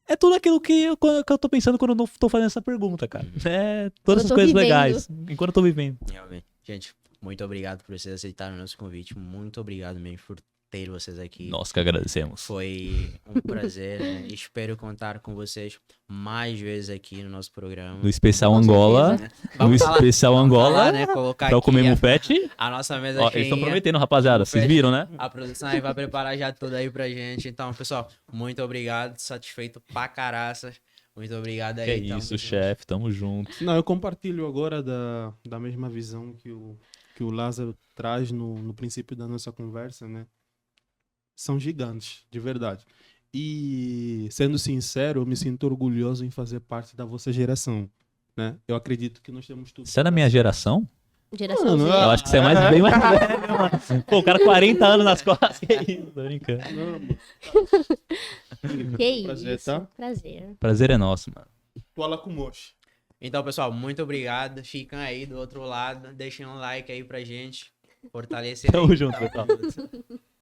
B: é tudo aquilo que eu tô pensando quando eu não tô fazendo essa pergunta, cara. É todas
C: Eu
B: essas
C: tô
B: coisas
C: vivendo.
B: legais, enquanto eu tô vivendo.
A: Realmente. Gente, muito obrigado por vocês aceitarem o nosso convite. Muito obrigado mesmo por ter vocês aqui.
B: Nós que agradecemos.
A: Foi um prazer, né? Espero contar com vocês mais vezes aqui no nosso programa.
B: No especial
C: Com
B: Angola,
C: certeza.
B: no especial Angola,
A: né? Colocar
B: pra eu
A: aqui
B: comer mufete.
A: a nossa mesa
B: Ó, eles estão
A: cheinha.
B: prometendo, rapaziada. Vocês
A: Mufete.
B: viram, né?
A: A produção aí vai preparar já tudo aí pra gente. Então, pessoal, muito obrigado. Satisfeito pra caraças. Muito obrigado aí.
B: Que
A: então,
B: isso, chefe. Tamo junto.
D: Não, eu compartilho agora da mesma visão que o Lázaro traz no princípio da nossa conversa, né? São gigantes, de verdade. E, sendo sincero, eu me sinto orgulhoso em fazer parte da vossa geração, né? Eu acredito que nós temos tudo.
B: Você é da minha geração?
C: Geração
D: Não,
C: Z.
D: não.
B: Eu acho que você é bem mais velho, mano. Pô, o cara 40 anos nas costas. Que isso, tô brincando.
C: Que
D: Prazer,
C: isso.
D: tá?
C: Prazer.
B: Prazer é nosso, mano.
D: Toala com moche.
A: Então, pessoal, muito obrigado. Ficam aí do outro lado. Deixem um like aí pra gente. Fortalecer.
B: Tamo
A: aí.
B: junto, pessoal.
A: junto.